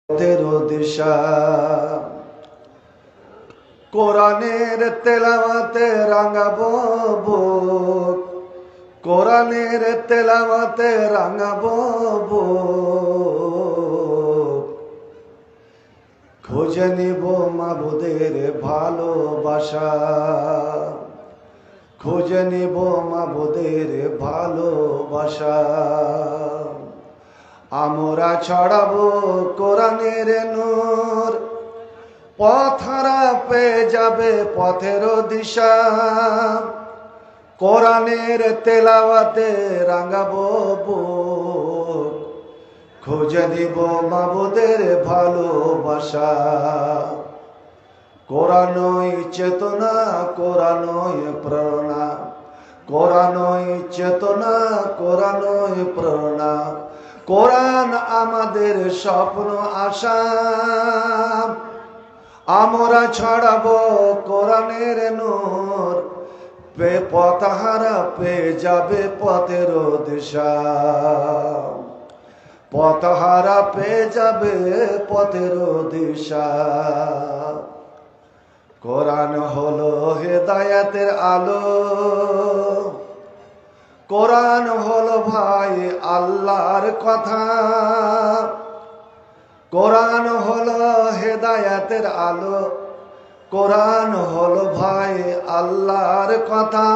তেরো দিশা কোরআনের তেলাওয়াতে রাঙাবো বুক, কোরআনের তেলাওয়াতে রাঙাবো বুক। খুঁজে নিব মাবুদের ভালোবাসা, খুঁজে নিব মাবুদের ভালোবাসা। আমরা ছড়াবো কোরআনের নূর, পথরা পেয়ে যাবে পথের দিশা। কোরআনের তেলাওয়াতে রাঙাবো বুক, খুঁজে দিব মাবুদের ভালোবাসা। কোরআনই চেতনা, কোরআনই প্রেরণা, কোরআনই চেতনা, কোরআনই প্রেরণা। কোরআন আমাদের স্বপ্ন আশা, আমরা ছড়াবো কোরআনের নূর। পথহারা পেয়ে যাবে পথের দিশা, পথহারা পেয়ে যাবে পথের দিশা। কোরআন হলো হেদায়েতের আলো, কোরআন হলো ভাই আল্লাহর কথা। কোরআন হলো হেদায়েতের আলো, কোরআন হলো ভাই আল্লাহর কথা।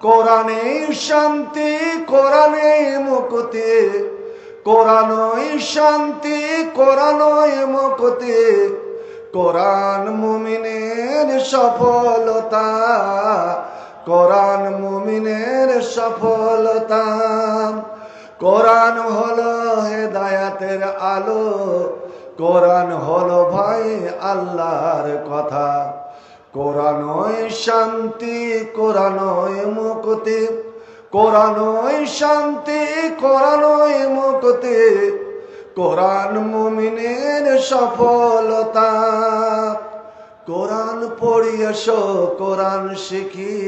কোরআনে শান্তি, কোরআনে মুক্তি, কোরআনই শান্তি, কোরআনই মুক্তি। কোরআন মুমিনের সফলতা, কোরআন মুমিনের সফলতা। কোরআন হলো হেদায়েতের আলো, কোরআন হলো ভাই আল্লাহর কথা। কোরআনই শান্তি, কোরআনই মুক্তি, কোরআনই শান্তি, কোরআনই মুক্তি। কোরআন মুমিনের সফলতা। কোরআন পড়ি এসো, কোরআন শিখি,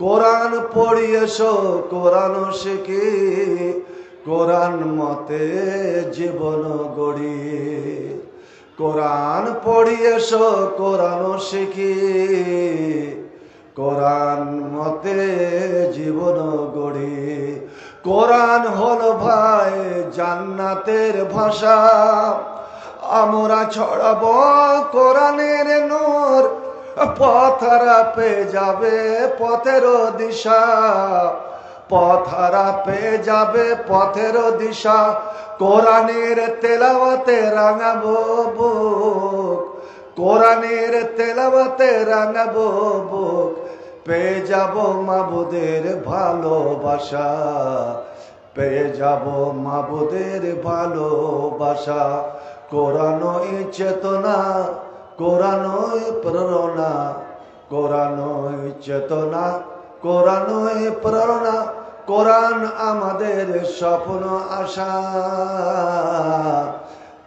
কোরআন পড়ি এসো, কোরআন শিখি। কোরআন মতে জীবন গড়ি, কোরআন পড়ি এসো, কোরআন শিখি। কোরআন মতে জীবন গড়ি। কোরআন হলো ভাই জান্নাতের ভাষা, আমরা ছড়াবো কোরআনের নূর। পথরা পেয়ে যাবে পথের দিশা, পথরা পেয়ে যাবে পথের দিশা। কোরআনের তেলাওয়াতে রাঙাবো বুক, কোরআনের তেলাওয়াতে রাঙাবো বুক। পেয়ে যাব মাবুদের ভালোবাসা, পেয়ে যাব মাবুদের ভালোবাসা। কোরআনই চেতনা, কোরআনই প্রেরণা, কোরআনই চেতনা, কোরআনই প্রেরণা। কোরআন আমাদের স্বপ্ন আশা,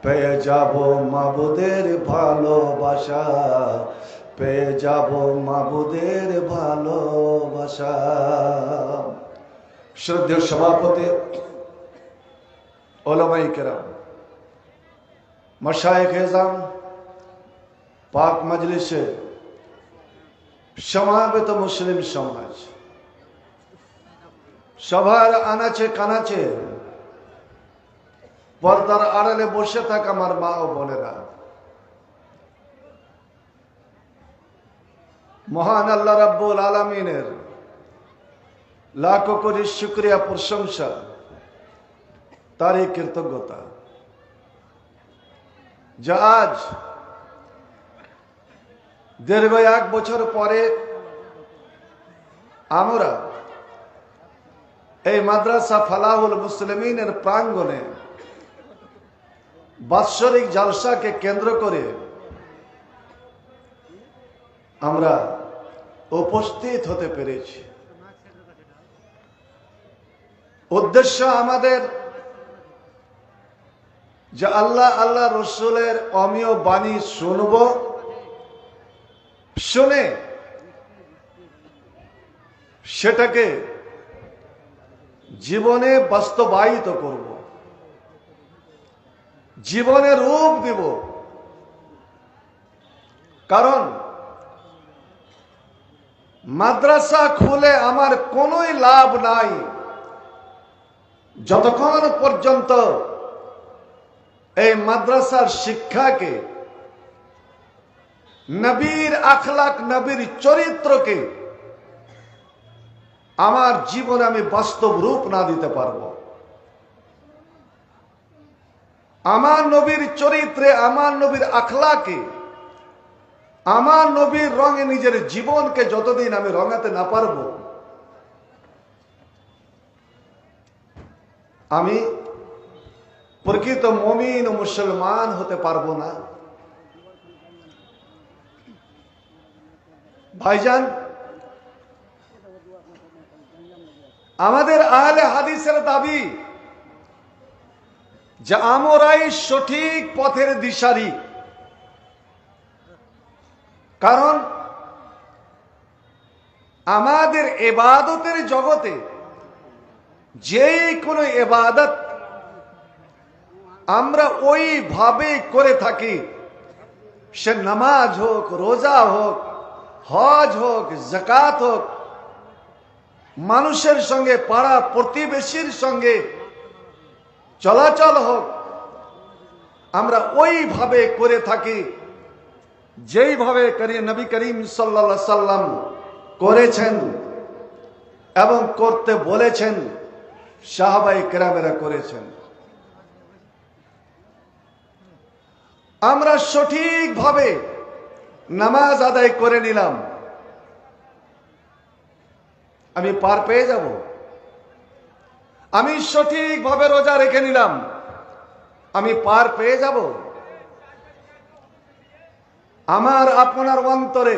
পেয়ে যাব মাবুদের ভালোবাসা, পেয়ে যাব মাবুদের ভালোবাসা। শ্রদ্ধেয় সভাপতি, ওলামায়ে কেরাম, মাশায়েখ এজাম, পাক মজলিসে সমাবেত মুসলিম সমাজ, সবার আনাচে কানাচে পর্দার আড়ালে বসে থাকা আমার মা ও বোনেরা, মহান আল্লাহ রাব্বুল আলামিনের লাখো কোটি শুকরিয়া, প্রশংসা, তারই কৃতজ্ঞতা যা আজ দীর্ঘ 1 বছর পরে আমরা এই মাদ্রাসা ফালাহুল মুসলিমিনের প্রাঙ্গণে বাৎসরিক জালসাকে কেন্দ্র করে আমরা উপস্থিত হতে পেরেছি। উদ্দেশ্য আমাদের যে আল্লাহ আল্লাহ রসুলের অমীয় বাণী শুনব, শুনে সেটাকে জীবনে বাস্তবায়িত করব। জীবনে রূপ দিব। কারণ মাদ্রাসা খুলে আমার কোনোই লাভ নাই যতক্ষণ পর্যন্ত এই মাদ্রাসার শিক্ষাকে, নবীর আখলাক, নবীর চরিত্রকে আমার জীবনে আমি বাস্তব রূপ না দিতে পারবো। আমার নবীর চরিত্রে, আমার নবীর আখলাকে, আমার নবীর রঙে নিজের জীবনকে যতদিন আমি রঙাতে না পারবো, আমি প্রকৃত মুমিন ও মুসলমান হতে পারবো না। ভাইজান, আমাদের আহলে হাদিসের দাবি যে আমরাই সঠিক পথের দিশারি। কারণ আমাদের ইবাদতের জগতে যেই কোনো ইবাদত আমরা ওইভাবে করে থাকি, সে নামাজ হোক, রোজা হোক, হজ হোক, যাকাত হোক, মানুষের সঙ্গে, পাড়া প্রতিবেশীর সঙ্গে চলাচল হোক, আমরা ওইভাবে করে থাকি যেইভাবে নবী করিম সাল্লাল্লাহু আলাইহি সাল্লাম করেছেন এবং করতে বলেছেন, সাহাবায়ে কেরামেরা করেছেন। আমরা সঠিকভাবে নামাজ আদায় করে নিলাম, আমি পার পেয়ে যাব। আমি সঠিকভাবে রোজা রেখে নিলাম, আমি পার পেয়ে যাব। আমার আপনার অন্তরে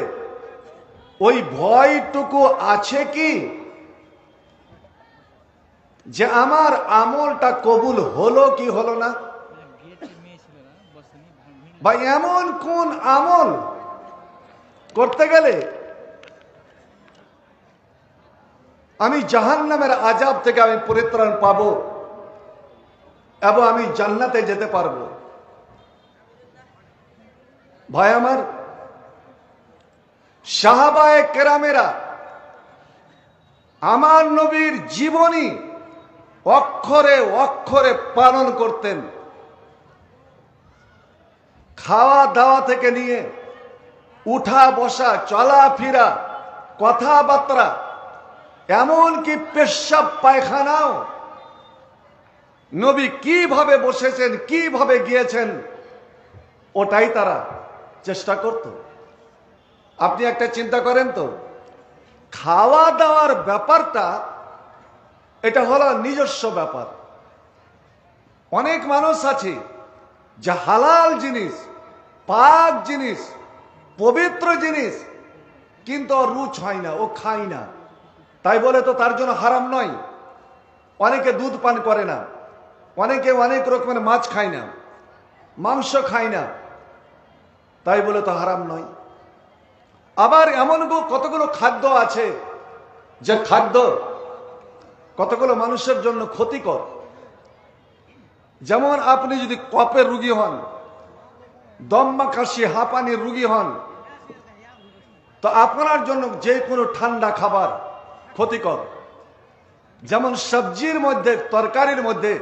ওই ভয়টুকু আছে কি যে আমার আমলটা কবুল হলো কি হলো না? বা এমন কোন আমল করতে গেলে আমি জাহান্নামের আযাব থেকে আমি পরিত্রাণ পাবো এবং আমি জান্নাতে যেতে পারবো? ভাই আমার, সাহাবায়ে কেরামেরা আমার নবীর জীবনী অক্ষরে অক্ষরে পালন করতেন। খাওয়া দাওয়া থেকে নিয়ে উঠা বসা, চলাফেরা, কথাবার্তা, এমনকি পেশাব পায়খানাও নবী কিভাবে বসেছেন, কিভাবে গিয়েছেন, ওটাই তারা চেষ্টা করত। আপনি একটা চিন্তা করেন তো, খাওয়া দাওয়ার ব্যাপারটা এটা হলো নিজস্ব ব্যাপার। অনেক মানুষ আছে যে হালাল জিনিস, পাক জিনিস, পবিত্র জিনিস কিন্তু ওর রুচ হয় না, ও খায় না, তাই বলে তো তার জন্য হারাম নয়। অনেকে দুধ পান করে না, অনেকে অনেক রকমের মাছ খায় না, মাংস খায় না, তাই বলে তো হারাম নয়। আবার এমন কতগুলো খাদ্য আছে যে খাদ্য কতগুলো মানুষের জন্য ক্ষতিকর। যেমন আপনি যদি কফের রোগী হন, দম্মা কাশি হাঁপানির রোগী হন, তো আপনার জন্য যে কোনো ঠান্ডা খাবার ক্ষতিকর। যেমন সবজির মধ্যে, তরকারির মধ্যে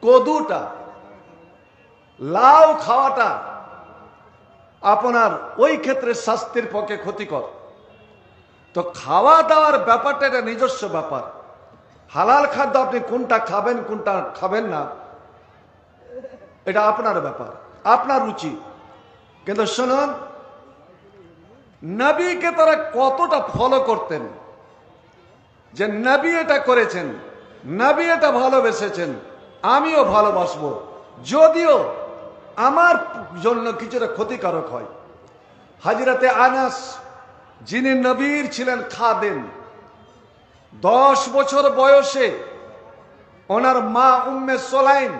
কদুটা, লাউ খাওয়াটা আপনার ওই ক্ষেত্রে স্বাস্থ্যের পক্ষে ক্ষতিকর। তো খাওয়া দাওয়ার ব্যাপারটা এটা নিজস্ব ব্যাপার। হালাল খাদ্য আপনি কোনটা খাবেন, কোনটা খাবেন না, এটা আপনার ব্যাপার, আপনার রুচি। কিন্তু শুনুন, নবীকে তারা কতটা ফলো করতেন, যে নবী এটা করেছেন, নবী এটা ভালোবেসেছেন, আমিও ভালোবাসবো, যদিও আমার জন্য কিছুটা ক্ষতিকারক হয়। হযরতে আনাস, যিনি নবীর ছিলেন খাদেম, 10 বছর বয়সে ওনার মা উম্মে সুলাইম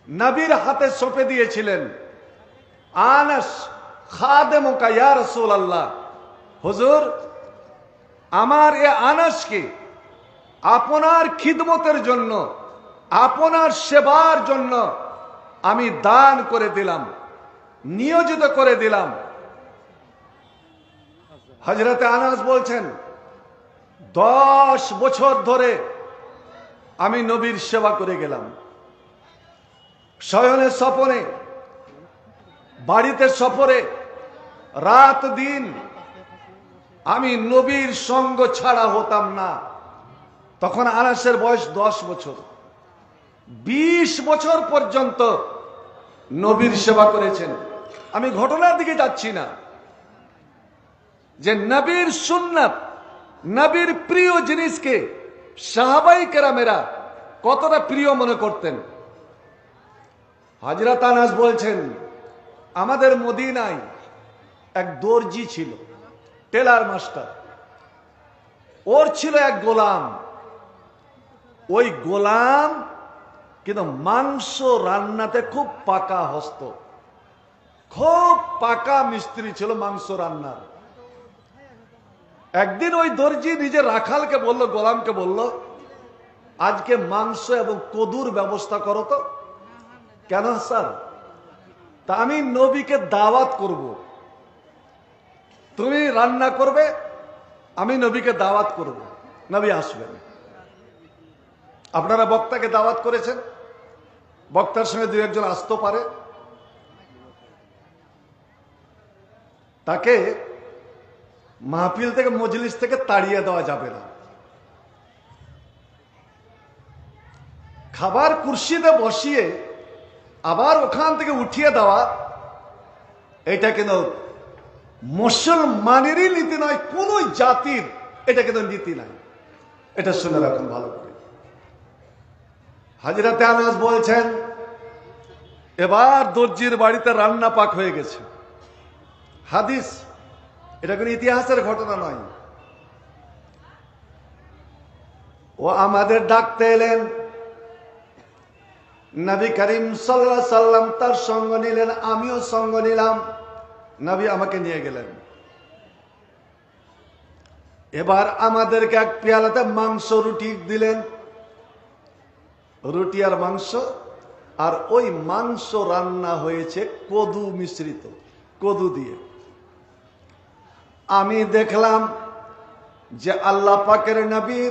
নবীর হাতে সঁপে দিয়েছিলেন, আনাস খাদেমুকা ইয়া রাসূলুল্লাহ, হুজুর আমার এ আনাসকে আপনার খিদমতের জন্য আপনার সেবার জন্য আমি দান করে দিলাম, নিয়োজিত করে দিলাম। হযরতে আনাস বলছেন 10 বছর ধরে আমি নবীর সেবা করে গেলাম। শয়নে স্বপনে, বাড়িতে সফরে, রাত দিন আমি নবীর সঙ্গ ছাড়া হতাম না। তখন আনাসের বয়স 10 বছর। 20 বছর পর্যন্ত নবীর সেবা করেছেন। আমি ঘটনার দিকে যাচ্ছি না, যে নবীর সুন্নাত, নবীর প্রিয় জিনিসকে সাহাবাই কেরামেরা কতটা প্রিয় মনে করতেন। হযরত আনাস বলছেন, আমাদের মদিনায় এক দর্জি ছিল, টেলার মাস্টার। ওর ছিল এক গোলাম। ওই গোলাম কিন্তু মাংস রান্নাতে খুব পাকা হস্ত, খুব পাকা মিস্ত্রি ছিল মাংস রান্নার। একদিন ওই দর্জি নিজের রাখালকে বলল, গোলামকে বলল, আজকে মাংস এবং কদুর ব্যবস্থা করো তো। কেন স্যার? তা আমি নবীকে দাওয়াত করব, তুমি রান্না করবে, আমি নবীকে দাওয়াত করব, নবী আসবেন। আপনারা বক্তাকে দাওয়াত করেছেন, বক্তার সঙ্গে দুই একজন আসতে পারে, তাকে মাহফিল থেকে, মজলিস থেকে তাড়িয়ে দেওয়া যাবে না। খাবার কুর্সিতে বসিয়ে আবার ওখান থেকে উঠিয়ে দেওয়া, এটা কিন্তু মুসলমানেরই নীতি নয়, কোন জাতির এটা কিন্তু নীতি নাই। এটা শুনে রাখুন ভালো করে। হযরতে আনাস বলছেন, এবার দর্জির বাড়িতে রান্না পাক হয়ে গেছে। হাদিস, এটা কোন ইতিহাসের ঘটনা নয়। ও আমাদের ডাকতে এলেন, নবী করিম সাল্লাল্লাহু আলাইহি সাল্লাম তার সঙ্গ নিলেন, আমিও সঙ্গ নিলাম। নবী আমাকে নিয়ে গেলেন। এবার আমাদেরকে এক পেয়ালাতে মাংস রুটি দিলেন, রুটি আর মাংস। আর ওই মাংস রান্না হয়েছে কদু মিশ্রিত, কদু দিয়ে। আমি দেখলাম যে আল্লাহ পাকের নবী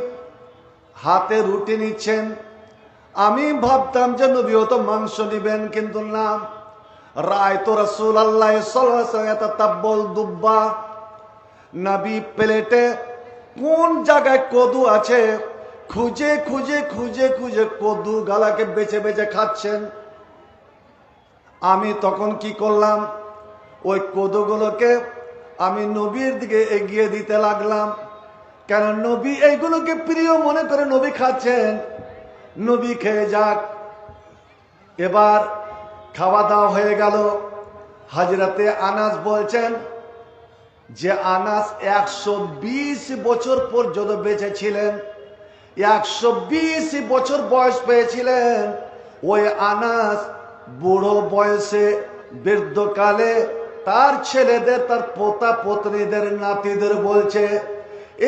হাতে রুটি নিচ্ছেন। আমি ভাবতাম যে নবী তো মাংস নিবেন, কিন্তু না। রায়তো রাসূলুল্লাহ সাল্লাল্লাহু আলাইহি ওয়াসাল্লাম তাতাব্বুল দুব্বা, নবী প্লেটে কোন জায়গায় কদু আছে খুঁজে খুঁজে খুঁজে খুঁজে কদু গালাকে বেছে বেছে খাচ্ছেন। আমি তখন কি করলাম, ওই কদুগুলোকে আমি নবীর দিকে এগিয়ে দিতে লাগলাম। কেন নবী এইগুলোকে প্রিয় মনে করে নবী খাচ্ছেন, নবী খেয়ে যাক। এবার খাওয়া দাওয়া হয়ে গেল। হযরতে আনাস বলছেন যে আনাস 120 বছর পর্যন্ত বেঁচে ছিলেন, 120 বছর বয়স পেয়েছিলেন। ওই আনাস বুড়ো বয়সে, বৃদ্ধকালে তার ছেলেদের, তার পোতা পত্নীদের, নাতিদের বলছে,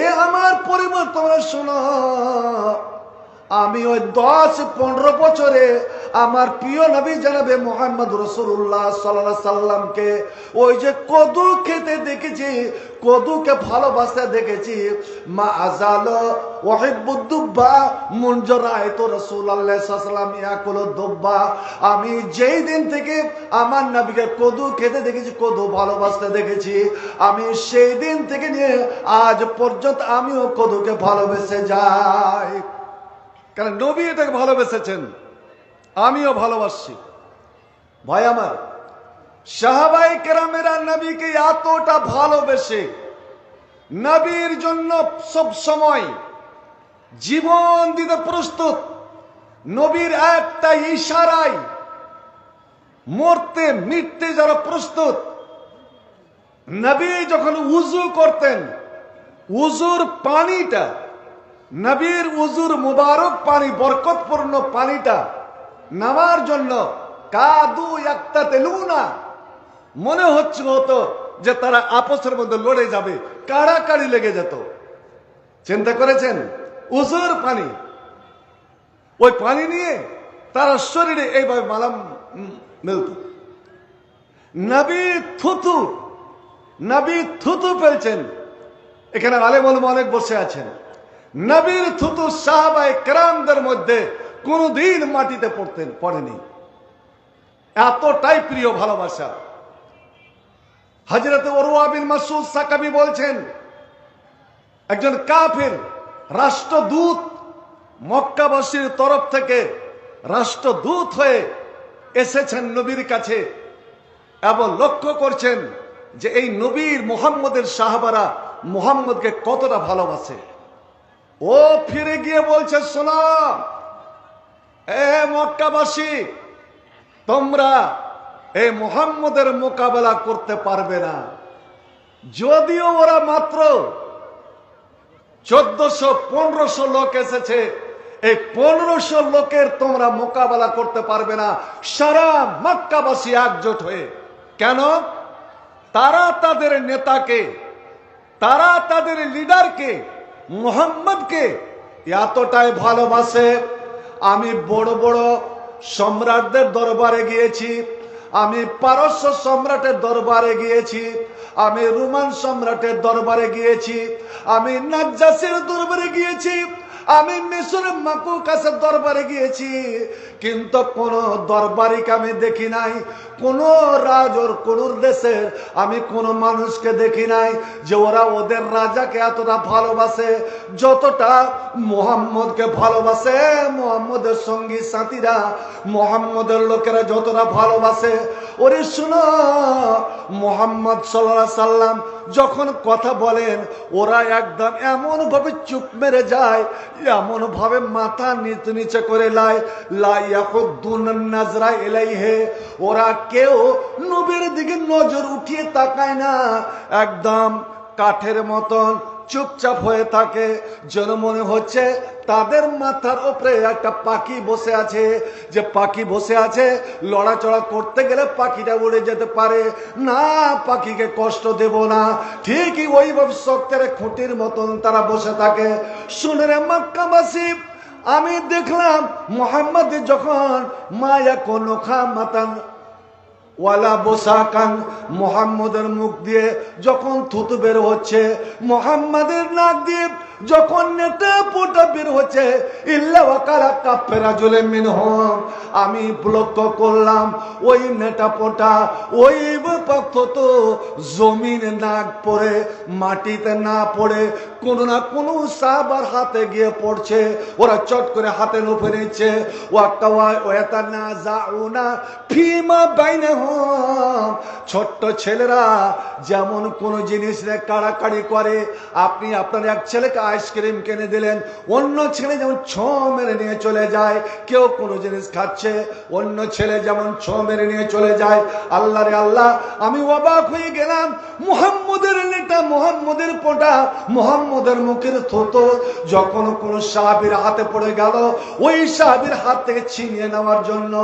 এ আমার পরিবার তোমরা শোনো, আমি ওই 10-15 বছরে আমার প্রিয় নবী জনাবে মুহাম্মদ রাসূলুল্লাহ সাল্লাল্লাহু আলাইহি সাল্লামকে ওই যে কদু খেতে দেখেছি, কদুকে ভালোবাসতে দেখেছি। মা আযাল ওয়াহিব্বুদ দুব্বা মুনজ রাআইতু রাসূলুল্লাহ সাল্লাল্লাহু আলাইহি ওয়াসাল্লাম ইয়াকুলু দুব্বা। আমি যেই দিন থেকে আমার নবীকে কদু খেতে দেখেছি, কদু ভালোবাসতে দেখেছি, আমি সেই দিন থেকে নিয়ে আজ পর্যন্ত আমিও কদুকে ভালোবেসে যাই। কারণ নবী এটাকে ভালোবেসেছেন, আমিও ভালোবাসি। ভাই আমার, সাহাবায়ে কেরামেরা নবীকে এতটা ভালোবেসে নবীর জন্য সব সময় জীবন দিতে প্রস্তুত। নবীর একটা ইশারায় মরতে মিটতে যারা প্রস্তুত। নবী যখন উযু করতেন, উযুর পানিটা, নবীর উযুর মুবারক পানি, বরকতপূর্ণ পানিটা নামার জন্য কাদু ইয়াক্তাতিলুনা, মনে হতো যে তারা আপসের মধ্যে লড়ে যাবে, কাড়াকাড়ি লেগে যেত। চিন্তা করেছেন? উযুর পানি। ওই পানি নিয়ে তারা শরীরে এইভাবে মালাম মেলত। নবী থুতু ফেলছেন। এখানে আলেমুল অনেক বসে আছেন। নবীর থুতু সাহাবায়ে কেরামদের মধ্যে কোনদিন মাটিতে পড়েনি। এতটাই প্রিয় ভালোবাসা। হযরত উরওয়া বিন মাসউদ সাকাবী বলছেন, একজন কাফির রাষ্ট্রদূত মক্কাবাসীর তরফ থেকে রাষ্ট্রদূত হয়ে এসেছেন নবীর কাছে এবং লক্ষ্য করছেন যে এই নবীর মুহাম্মদের সাহাবারা মুহাম্মদকে কতটা ভালোবাসে। ও ফিরে গিয়ে বলছে, শোনো এ মক্কাবাসী, তোমরা এই মুহাম্মদের মোকাবেলা করতে পারবে না। যদিও ওরা মাত্র 1400-1500 লোক এসেছে, এই 1500 লোকের তোমরা মোকাবেলা করতে পারবে না সারা মক্কাবাসী একজোট হয়ে। কেন? তারা তাদের নেতাকে, তারা তাদের লিডারকে, মুহাম্মদকে এতটাই ভালোবাসে। আমি বড় বড় সম্রাটদের দরবারে গিয়েছি, আমি পারস্য সম্রাটের দরবারে গিয়েছি, আমি রোমান সম্রাটের দরবারে গিয়েছি, আমি নাজ্জাসীর দরবারে গিয়েছি, আমি মিশরের মাকুকাসের দরবারে গিয়েছি, কিন্তু কোন দরবারিকে আমি দেখি নাই, কোন রাজর কোন দেশের আমি কোন মানুষকে দেখি নাই যে ওরা ওদের রাজাকে এতটা ভালোবাসে যতটা মুহাম্মদকে ভালোবাসে। মুহাম্মদের সঙ্গী সাথীরা, মুহাম্মদের লোকেরা যতটা ভালোবাসে। ওরে শুনো, মুহাম্মদ সাল্লাল্লাহু আলাইহি সাল্লাম যখন কথা বলেন ওরা একদম এমন ভাবে চুপ মেরে যায়, এমন ভাবে মাথা নিচে করে লা ইয়াকুদ্দুন নাজরা ইলাইহি, ওরা কেউ নবীর দিকে নজর উঠিয়ে তাকায় না, একদম কাঠের মতন চুপচাপ হয়ে থাকে, যেন মনে হচ্ছে তাদের মাথার উপরে একটা পাখি বসে আছে, যে পাখি বসে আছে লড়াচড়া করতে গেলে পাখিটা উড়ে যেতে পারে না, পাখিকে কষ্ট দেব না। ঠিকই ওইভাবে শক্তের খুঁটির মতন তারা বসে থাকে। শুনে রে মক্কাবাসী, আমি দেখলাম মুহাম্মদ যখন মায়া কোন খামাতান ওয়ালা বোসাকান, মুহাম্মদের মুখ দিয়ে যখন থুতু বের হচ্ছে, মুহাম্মদের নাক দিয়ে যখন নেটা পোটা বের হচ্ছে, ইল্লা ওয়াকালা কাফে রাজুলিন মিনহুম, আমি লক্ষ্য করলাম ওই নেটা পোটা ওই তো জমিনে নাক পড়ে মাটিতে না পড়ে কোনো না কোনো সাহাবার হাতে গিয়ে পড়ছে। ওরা চট করে হাতে লুফে নিচ্ছে। ফিমা বাইনাহুম, ছোট্ট ছেলেরা যেমন কোন জিনিস নিয়ে কাড়াকাড়ি করে, আপনি আপনার এক ছেলেকে আইসক্রিম কিনে দিলেন, অন্য ছেলে যেমন ছো মেরে নিয়ে চলে যায়, কেউ কোনো জিনিস খাচ্ছে অন্য ছেলে যেমন ছো মেরে নিয়ে চলে যায়। আল্লাহ রে আল্লাহ, আমি অবাক হয়ে গেলাম। মুহাম্মদের নেতা, মুহাম্মদের পোটা, মুহাম্মদের মুখের থুতু যখন কোন সাহাবীর হাতে পড়ে গেল, ওই সাহাবীর হাত থেকে ছিনিয়ে নেওয়ার জন্য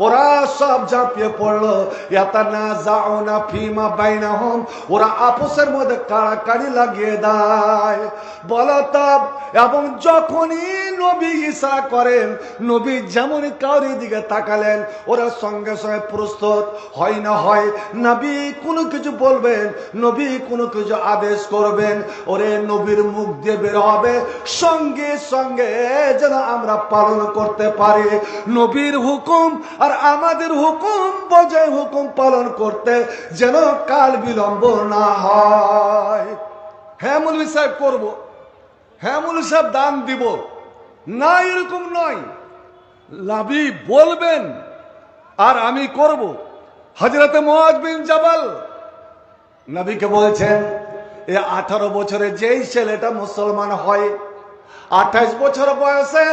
ওরা সব ঝাঁপিয়ে পড়লো। ইয়াতানাজাউনা ফিমা বাইনাহুম, ওরা আপসের মধ্যে কাড়াকাড়ি লাগিয়ে দেয়। বলতাব, এবং যখনই নবী ইশারা করেন, নবী যেমন কাউরি দিকে তাকালেন, ওরা সঙ্গে সঙ্গে প্রস্তুত হয় না হয় নবী কোনো কিছু বলবেন, নবী কোনো কিছু আদেশ করবেন, ওরে নবীর মুখ দিয়ে বের হবে, সঙ্গে সঙ্গে যেন আমরা পালন করতে পারি। নবীর হুকুম আর আমাদের হুকুম বজায় হুকুম পালন করতে যেন কাল বিলম্ব না হয়। হ্যাঁ মৌলভী সাহেব করব, হ্যাঁ মৌলভী সাহেব দান দিব না, এরকম নয়। নবী বলবেন আর আমি করব। হযরতে মুআয বিন জাবাল নবীকে বলছেন, এই 18 বছরে যেই ছেলেটা মুসলমান হয়, 28 বছর বয়সে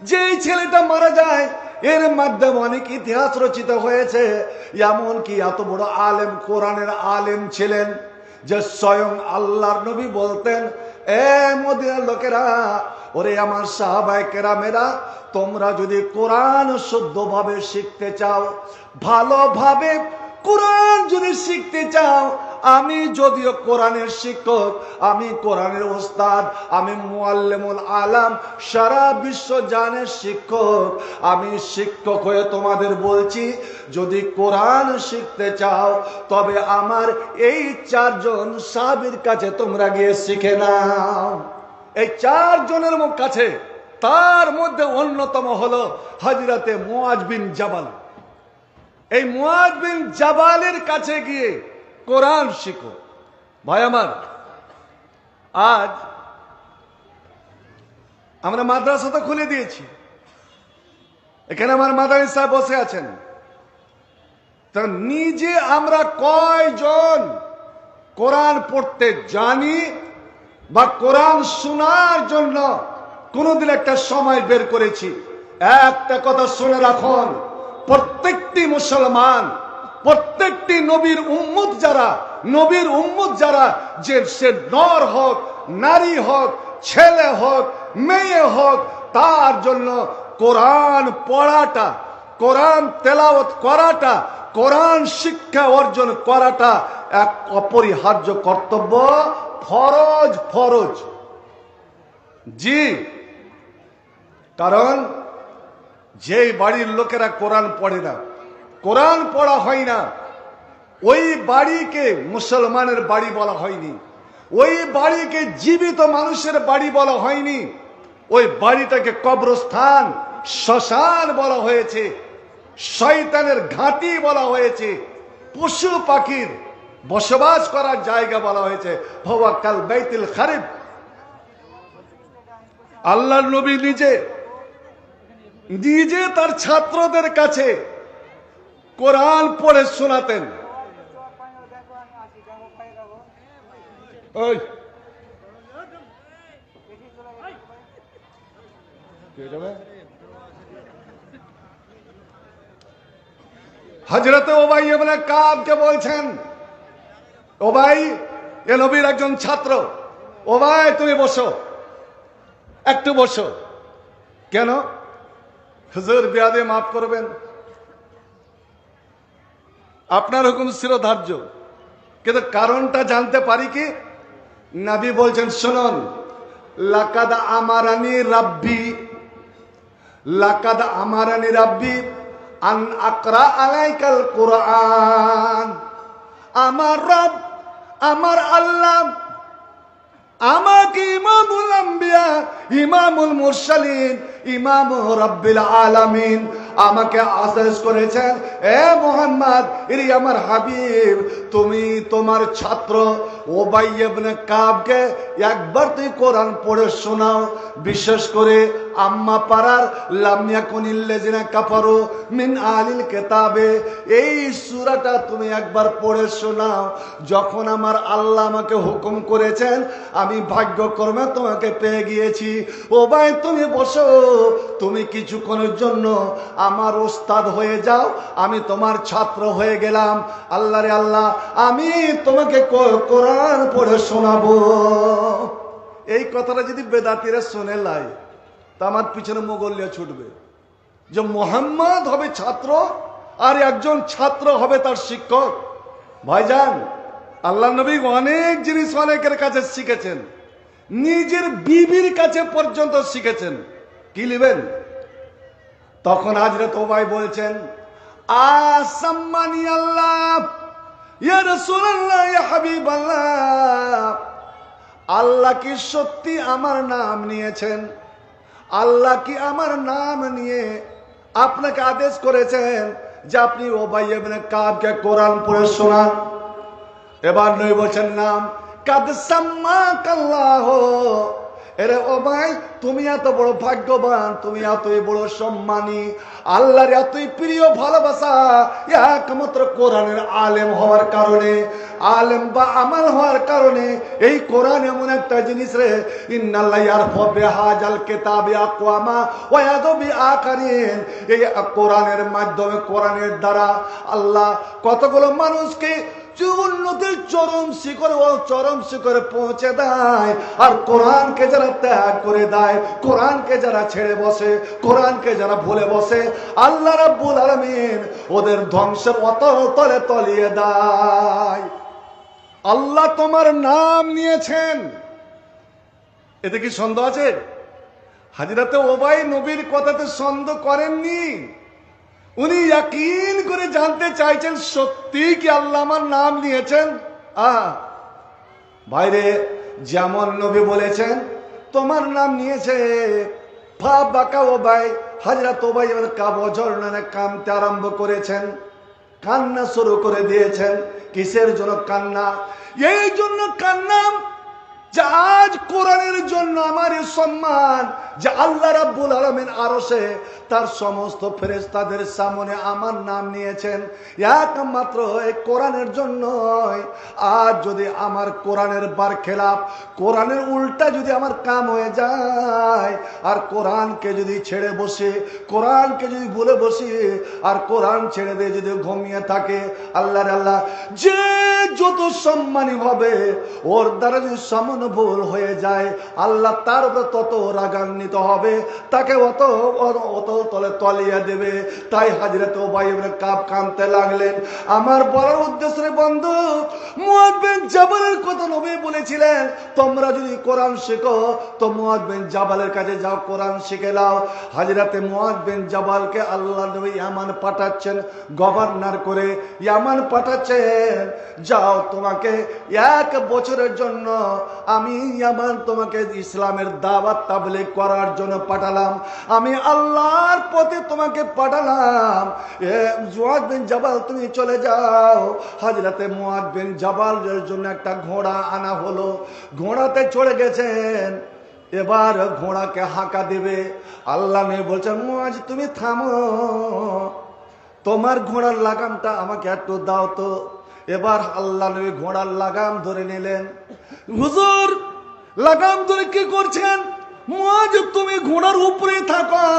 যেই ছেলেটা মারা যায়, এর মাধ্যমে অনেক ইতিহাস রচিত হয়েছে। এমন কি এত বড় আলেম, কোরআনের আলেম ছিলেন যে স্বয়ং আল্লাহর নবী বলতেন, এ মদিনার লোকেরা, ওরে আমার সাহাবায়ে কেরামেরা, তোমরা যদি কোরআন শুদ্ধভাবে শিখতে চাও, ভালোভাবে কোরআন যদি শিখতে চাও, আমি যদিও কোরআনের শিক্ষক, আমি কোরআনের ওস্তাদ, আমি মুআল্লিমুল আলাম, সারা বিশ্ব জানের শিক্ষক, আমি শিক্ষক হয়ে তোমাদের বলছি, যদি কোরআন শিখতে চাও তবে আমার এই 4 জন সাহাবীর কাছে তোমরা গিয়ে শিখে নাও। এই 4 জনের কাছে, তার মধ্যে অন্যতম হলো হযরতে মুআয বিন জাবাল। এই মুআয বিন জাবালের কাছে গিয়ে কোরআন শিখো। ভাই আমার, আজ আমরা মাদ্রাসা তো খুলে দিয়েছি, এখানে আমার মাদানী সাহেব বসে আছেন, তা নিজে আমরা কয়জন কোরআন পড়তে জানি বা কোরআন শোনার জন্য কোনদিন একটা সময় বের করেছি? একটা কথা শুনে রাখুন, প্রত্যেকটি মুসলমান, প্রত্যেকটি নবীর উম্মত যারা, যে সে নর হোক, নারী হোক, ছেলে হোক, মেয়ে হোক, তার জন্য কোরআন পড়াটা, কোরআন তেলাওয়াত করাটা, কোরআন শিক্ষা অর্জন করাটা এক অপরিহার্য কর্তব্য, ফরজ। জি, কারণ যে বাড়ির লোকেরা কোরআন পড়ে না, কোরআন পড়া হয় না, ওই বাড়িকে মুসলমানের বাড়ি বলা হয়নি, ওই বাড়িকে জীবিত মানুষের বাড়ি বলা হয়নি, ওই বাড়িটাকে কবরস্থান, শ্মশান বলা হয়েছে, শয়তানের ঘাঁটি বলা হয়েছে, পশু পাখির বসবাস করার জায়গা বলা হয়েছে। হুয়া কাল বাইতুল খারিব। আল্লাহর নবী নিজে তার ছাত্রদের কাছে কোরআন পড়ে শোনাতেন। হযরতে উবাই ইবনে কাবকে বলছেন, উবাই এ নবীর একজন ছাত্র, উবাই তুমি বসো, একটু বসো। কেন? হুজুর বিয়াদে মাফ করবেন, আপনার হুকুম শিরোধার্য, কিন্তু কারণটা জানতে পারি কি? নবী বলছেন, শুনুন, লাকাদ আমারানি রাব্বি আন আকরা আলাইকাল কুরআন। আমার রব, আমার আল্লাহ আমাকে ইমামুল আম্বিয়া, ইমামুল মুরসালিন, ইমাম রাব্বিল আলামিন আমাকে আদেশ করেছেন, এ মুহাম্মদ, ইনি আমার হাবিব, তুমি তোমার ছাত্র উবাই ইবনে কাবকে একবার তুই কোরআন পড়ে শোনাও। বিশেষ করে আম্মা পারার লাম ইয়াকুনিল্লাযিনা কাফারু মিন আহলিল কিতাবে, এই সূরাটা তুমি একবার পড়ে শোনাও। যখন আমার আল্লাহ আমাকে হুকুম করেছেন, আমি ভাগ্যক্রমে তোমাকে পেয়ে গিয়েছি। উবাই তুমি বসো, তুমি কিছুক্ষণের জন্য আমার ওস্তাদ হয়ে যাও, আমি তোমার ছাত্র হয়ে গেলাম। আল্লাহ রে আল্লাহ, আমি তোমাকে কোরআন পড়ে শোনাবো। এই কথাটা যদি বেদাতিরা শুনে লাই, তা আমার পিছনে মোগলিয়া ছুটবে যে মুহাম্মদ হবে ছাত্র আর একজন ছাত্র হবে তার শিক্ষক। ভাইজান, আল্লাহ নবী অনেক জিনিস অনেকের কাছে শিখেছেন, নিজের বিবির কাছে পর্যন্ত শিখেছেন। কি লিবেন? তখন হযরত উবাই বলছেন, আসাম্মানি আল্লাহ, ইয়া রাসূলুল্লাহ, ইয়া হাবিবাল্লাহ, আল্লাহ কি সত্যি আমার নাম নিয়েছেন? আল্লাহ কি আমার নাম নিয়ে আপনাকে আদেশ করেছেন যে আপনি উবাই ইবনে কাবকে কোরআন পড়ে শোনান? এবার নবী বলেন, নাম, কাদ সাম্মাকাল্লাহ। এরে উবাই, তুমি এত বড় ভাগ্যবান, তুমি এতই বড় সম্মানী, আল্লাহর এতই প্রিয় ভালোবাসা একমাত্র কোরআনের আলেম হওয়ার কারণে, আলেম বা আমাল হওয়ার কারণে। এই কোরআন এমন একটা জিনিস রে, ইন্নাল্লাহ ইয়ারফু বিহাজাল কিতাবি আকওয়ামা ওয়া ইয়াদু বিআখারিন। এই কোরআনের মাধ্যমে, কোরআনের দ্বারা আল্লাহ কতগুলো মানুষকে উন্নতির চরম শিখরে পৌঁছে দেয়। আর কোরআনকে যারা ত্যাগ করে দেয়, কোরআনকে যারা ছেড়ে বসে, কোরআনকে যারা ভুলে বসে, আল্লাহ রাব্বুল আলামিন ওদের ধ্বংসের অতলে তলিয়ে দেয়। আল্লাহ তোমার নাম নিয়েছেন, এতে কি সন্দেহ আছে? হাজরাতে ওবাই নবীর কথাতে সন্দেহ করেননি, উনি ইয়াকিন করে জানতে চাইছেন সত্যি কি আল্লাহ আমার নাম নিয়েছেন। বাইরে যেমন নবী বলেছেন তোমার নাম নিয়েছে, বাঁকা ওবাই, হাজরাত ওবাই কাবজর নামে কামতে আরম্ভ করেছেন, কান্না শুরু করে দিয়েছেন। কিসের জন্য কান্না? এই জন্য কান্না যে আজ কোরআনের জন্য আমার এই সম্মান, যে আল্লাহ রাব্বুল আলামিন আরশে তার সমস্ত ফেরেশতাদের সামনে আমার নাম নিয়েছেন একমাত্র এই কোরআনের জন্য। আজ যদি আমার কোরআনের বারখেলাপ, কোরআনের উল্টা যদি আমার কাম হয়ে যায়, আর কোরআনকে যদি ছেড়ে বসে, কোরআনকে যদি ভুলে বসি, আর কোরআন ছেড়ে দিয়ে যদি ঘুমিয়ে থাকে, আল্লাহ যে যত সম্মানী হবে, ওর দ্বারা যদি সামান্য ভুল হয়ে যায়, আল্লাহ তার উপরে তত রাগান্বিত হবে, তাকে অত তলে তলিয়ে দেবে। তাই হাজরত ওবাই ইবনে কাব কাঁদতে লাগলেন। আমার বলার উদ্দেশ্য বন্ধু, মুআয বিন জাবালের কথা নবী বলেছিলেন তোমরা যদি কোরআন শেখো তো মুআয বিন জাবালের কাছে যাও, কোরআন শিখে নাও। হাজরতে মুআয বিন জাবালকে আল্লাহ নবী ইয়ামান পাঠাচ্ছেন, গভর্নর করে ইয়ামান পাঠাচ্ছেন, যাও তোমাকে 1 বছরের জন্য আমি ইয়ামান তোমাকে ইসলামের দাওয়াত তাবলীগ করার জন্য পাঠালাম, আমি আল্লাহর পথে তোমাকে পাঠালাম। মুআয বিন জাবাল তুমি চলে যাও। হযরতে মুআয বিন জাবালের জন্য একটা ঘোড়া আনা হলো, ঘোড়াতে চড়ে গেছেন। এবার ঘোড়াকে হাঁকা দেবে, আল্লাহ নবী বলছেন মুআয তুমি থামো, তোমার ঘোড়ার লাগামটা আমাকে একটু দাও তো। এবার আল্লাহ নবী ঘোড়ার লাগাম ধরে নিলেন। হুজুর লাগাম ধরে কি করছেন? মুআয তুমি ঘোড়ার উপরে থাকো,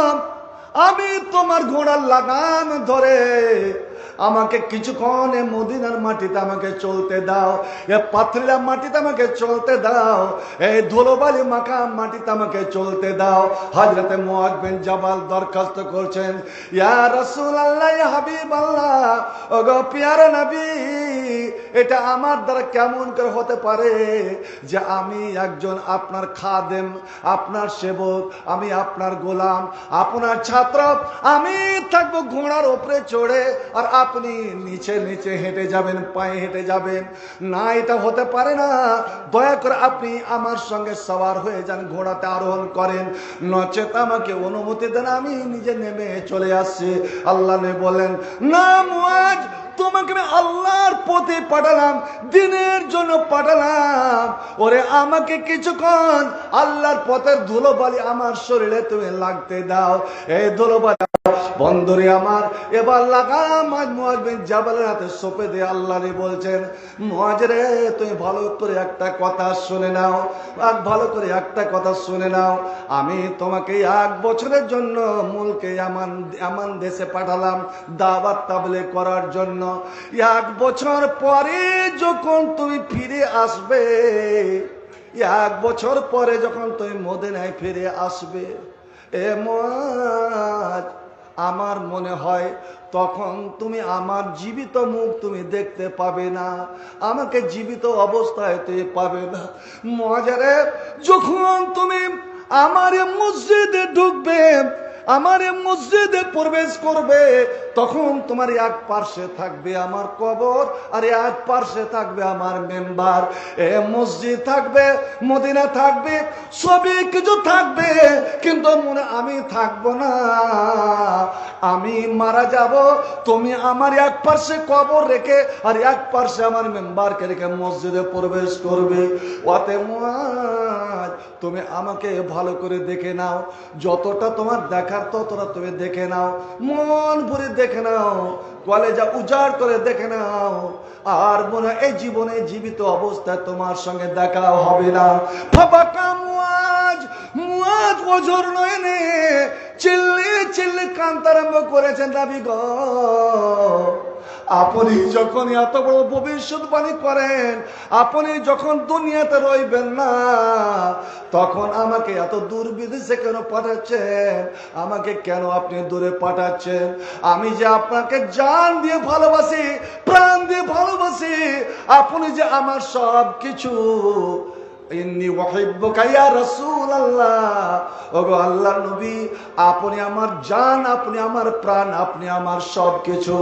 আমি তোমার ঘোড়ার লাগাম ধরে আমাকে কিছুক্ষণ মদিনার মাটিতে আমাকে চলতে দাও, এ পাথরিলা মাটিতে আমাকে চলতে দাও, এই ধুলোবালি মাখা মাটিতে আমাকে চলতে দাও। হযরতে মুআয বিন জাবাল দরখাস্ত করছেন, ইয়া রাসূলুল্লাহ, ইয়া হাবিবাল্লাহ, ওগো প্যারা নবী, এটা আমার দ্বারা কেমন করে হতে পারে যে আমি একজন আপনার খাদেম, আপনার সেবক, আমি আপনার গোলাম, আপনার ছাত্র, আমি থাকবো ঘোড়ার উপরে চড়ে আর আপনি নিচে নিচে হেঁটে যাবেন, পায়ে হেঁটে যাবেন? না, এটা হতে পারে না। দয়া করে আপনি আমার সঙ্গে সওয়ার হয়ে যান, ঘোড়াতে আরোহণ করেন, নচেত আমাকে অনুমতি দেন, আমি নিজে নেমে চলে আসছি। আল্লাহ বলেন, না মুআয, তোমাকে আমি আল্লাহর পথে পাঠালাম, দিনের জন্য পাঠালাম। ওরে আমাকে কিছুক্ষণ আল্লাহর পথের ধুলোবালি আমার শরীরে তুমি লাগতে দাও, এই ধুলোবালি বন্ধুরে আমার। এবার লাগাম মুআয বিন জাবালের হাতে সঁপে দিয়ে আল্লাহ বলছেন, মুআয রে তুমি ভালো করে একটা কথা শুনে নাও, আর ভালো করে একটা কথা শুনে নাও। আমি তোমাকে 1 বছরের জন্য মুলকে ইয়ামান দেশে পাঠালাম দাওয়াত তাবলীগ করার জন্য। 1 বছর পরে যখন তুমি ফিরে আসবে, 1 বছর পরে যখন তুমি মদিনায় ফিরে আসবে, এ মুআয, আমার মনে হয় তখন তুমি আমার জীবিত মুখ তুমি দেখতে পাবে না, আমাকে জীবিত অবস্থায় তুমি পাবে না। মুআয রে, যখন তুমি আমার মসজিদে ঢুকবে, আমার মসজিদে প্রবেশ করবে, তখন তোমার 1 পার্শ্বে থাকবে আমার কবর, আর 1 পার্শ্বে থাকবে আমার মেম্বার। এ মসজিদ থাকবে, মদিনা থাকবে, সবই কিছু থাকবে, কিন্তু মনে আমি থাকবো না। আমি মারা যাব, তুমি আমার 1 পার্শ্বে কবর রেখে আর 1 পার্শ্বে আমার মেম্বারকে রেখে মসজিদে প্রবেশ করবে। ওতে মুআয, তুমি আমাকে ভালো করে দেখে নাও, যতটা তোমার দেখার ততটা তুমি দেখে নাও, মন ভরে দেখে নাও, কলেজা উজাড় করে দেখে নাও, আর মনে এই জীবনে জীবিত অবস্থায় তোমার সঙ্গে দেখা হবে না। ফাবাকা মুআয, মুআয ওজর নয়নে চিল্লি চিল্লি কাঁদতে আরম্ভ করেছেন, নবী গো আপনি যখন এত বড় ভবিষ্যৎবাণী করেন, আপনি যখন দুনিয়াতে রইবেন না, তখন আমাকে এত দূর বিদেশে কেন পাঠাচ্ছেন? আমাকে কেন আপনি দূরে পাঠাচ্ছেন? আমি যে আপনাকে জান দিয়ে ভালোবাসি, প্রাণ দিয়ে ভালোবাসি, আপনি যে আমার সব কিছু। ইন্নী উহিব্বুকা ইয়া রাসূলুল্লাহ, ওগো আল্লাহর নবী, আপনি আমার জান, আপনি আমার প্রাণ, আপনি আমার সবকিছু।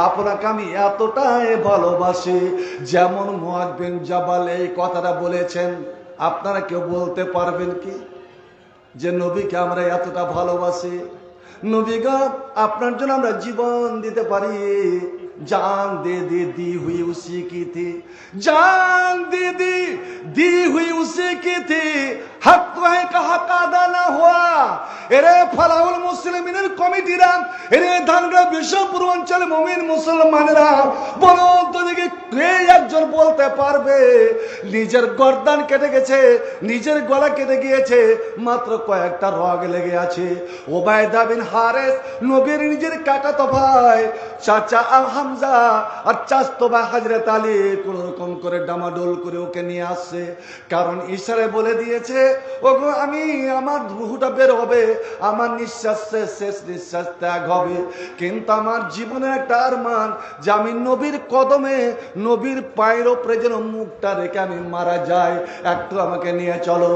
আপনাকে আমি এতটাই ভালোবাসি। যেমন মুআয বিন জাবাল এই কথাটা বলেছেন, আপনারা কেউ বলতে পারবেন কি যে নবীকে আমরা এতটা ভালোবাসি? নবী গো, আপনার জন্য আমরা জীবন দিতে পারি। जान दे दे दी हुई उसी की थी, जान दे दी हुई उसी की थी, हक तो है का हक अदा ना हुआ। এরে ফালাউল মুসলিমিনের কমিটিরা, এরে ধানগড়া বিশ্ব পূর্বাঞ্চল মুমিন মুসলমানেরা, বলুন তো দেখি কে একজন বলতে পারবে নিজের গর্দান কেটে গেছে, নিজের গলা কেটে গিয়েছে, মাত্র কয়েকটা রগ লেগে আছে। ওবায়দা বিন হারেস নবীর নিজের কাকাতো ভাই, চাচা হামজা আর চাচতো ভাই হযরত আলী কোন রকম করে ডামাডোল করে ওকে নিয়ে আসছে। কারণ ইশারায় বলে দিয়েছে, ওগো আমি আমার রূহটা বের হবে, আমার নিঃশ্বাস শেষ নিঃশ্বাস ত্যাগ হবে, কিন্তু আমার জীবনের একটা আরমান যে আমি নবীর কদমে, নবীর পায়ের উপরে যেন মুখটা রেখে আমি মারা যাই, একটু আমাকে নিয়ে চলো।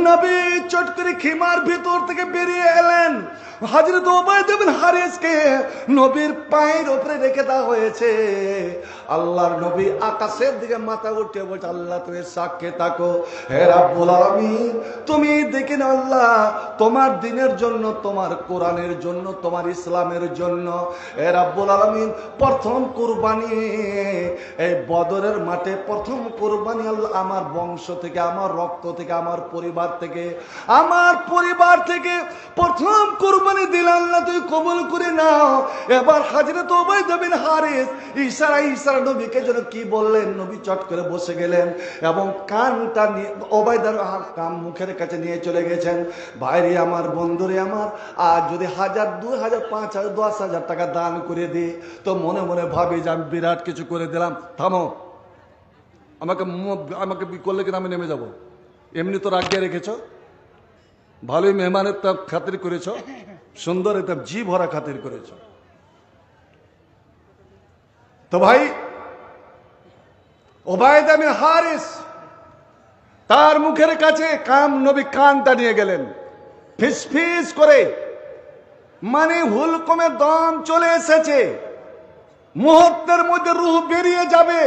নবী চট করে খিমার ভিতর থেকে বেরিয়ে এলেন। হযরত ওবায়দা বিন হারিসকে নবীর পায়ের উপরে রেখে দেওয়া হয়েছে। আল্লাহর নবী আকাশের দিকে মাথা উঠিয়ে বলছে, আল্লাহ তুমি সাক্ষী থাকো, হে রাব্বুল আলামিন, তুমি দেখে না আল্লাহ, তোমার দিনের জন্য, তোমার কোরআনের জন্য, তোমার ইসলামের জন্য, হে রাব্বুল আলামিন, প্রথম কুরবানি এই বদরের মাঠে, প্রথম কুরবানি আল্লাহ আমার বংশ থেকে, আমার রক্ত থেকে, আমার পরিবার থেকে, আমার পরিবার থেকে প্রথম কুরবানি দিলাম, আল্লাহ তুই কবুল করে নাও। এবার হযরত ওবায়দা বিন হারিস ইশারা নবীকে যেন কি বললেন, নবী চট করে বসে গেলেন এবং কানটা ওবায়দার কান মুখের কাছে নিয়ে চলে গেছেন। ভাইরে আমার, বন্ধুরে আমার, আর যদি 1000, 2000, 5000, 10,000 টাকা দান করে দিই তো মনে মনে ভাবি যে আমি বিরাট কিছু করে দিলাম। থামো, আমাকে করলে কিনা আমি নেমে যাব। এমনি তো রাখিয়ে রেখেছ, ভালোই মেহমানের তা খাতির করেছ, সুন্দর এটা জি ভরা খাতির করেছ। তো ভাই ওবায়দা বিন হারিস তার মুখের কাছে নবী কানটা নিয়ে গেলেন, ফিস ফিস করে, মানে হুলকমে দম চলে এসেছে, মুহূর্তের মধ্যে রূহ বেরিয়ে যাবে।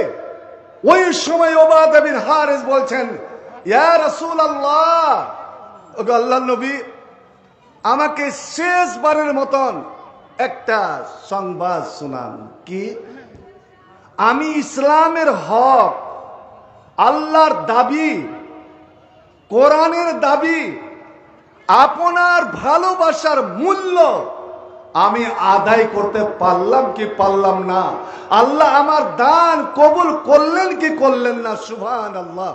ওই সময় ওবায়দা বিন হারিস বলছেন, ইয়া রাসূলুল্লাহ, ওগো আল্লাহর নবী, আমাকে শেষবারের মতন একটা সংবাদ শোনান। কি? আমি ইসলামের হক, আল্লাহর দাবি, কোরআনের দাবি, আপনার ভালোবাসার মূল্য আমি আদায় করতে পারলাম কি পারলাম না? আল্লাহ আমার দান কবুল করলেন কি করলেন না? সুবহানাল্লাহ।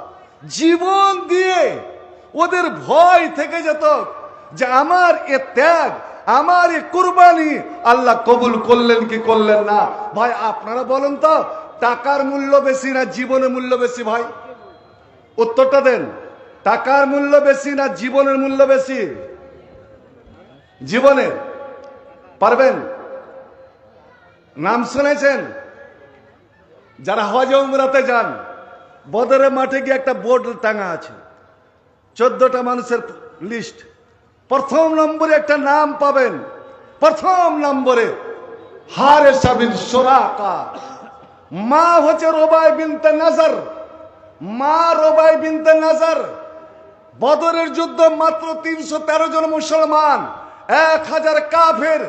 জীবন দিয়ে ওদের ভয় থেকে যেত যে আমার এ ত্যাগ, আমার এই কুরবানি আল্লাহ কবুল করলেন কি করলেন না। ভাই আপনারা বলেন তো, টাকার মূল্য বেশি না জীবনের মূল্য বেশি? ভাই উত্তরটা দেন। টাকার মূল্য বেশি না জীবনের মূল্য বেশি? জীবনের। পারবেন? নাম শুনেছেন? যারা হজ উমরাতে যান, বদরের মাঠে গিয়ে একটা বোর্ড টাঙা আছে, 14টা মানুষের লিস্ট। প্রথম নম্বরে একটা নাম পাবেন, প্রথম নম্বরে হারেসা বিন সুরাকা। মা হচ্ছে রোবাই বিনতে নজর, মা রোবাই বিনতে নজর। বদরের যুদ্ধ মাত্র 313 জন মুসলমান, 1000 কাফের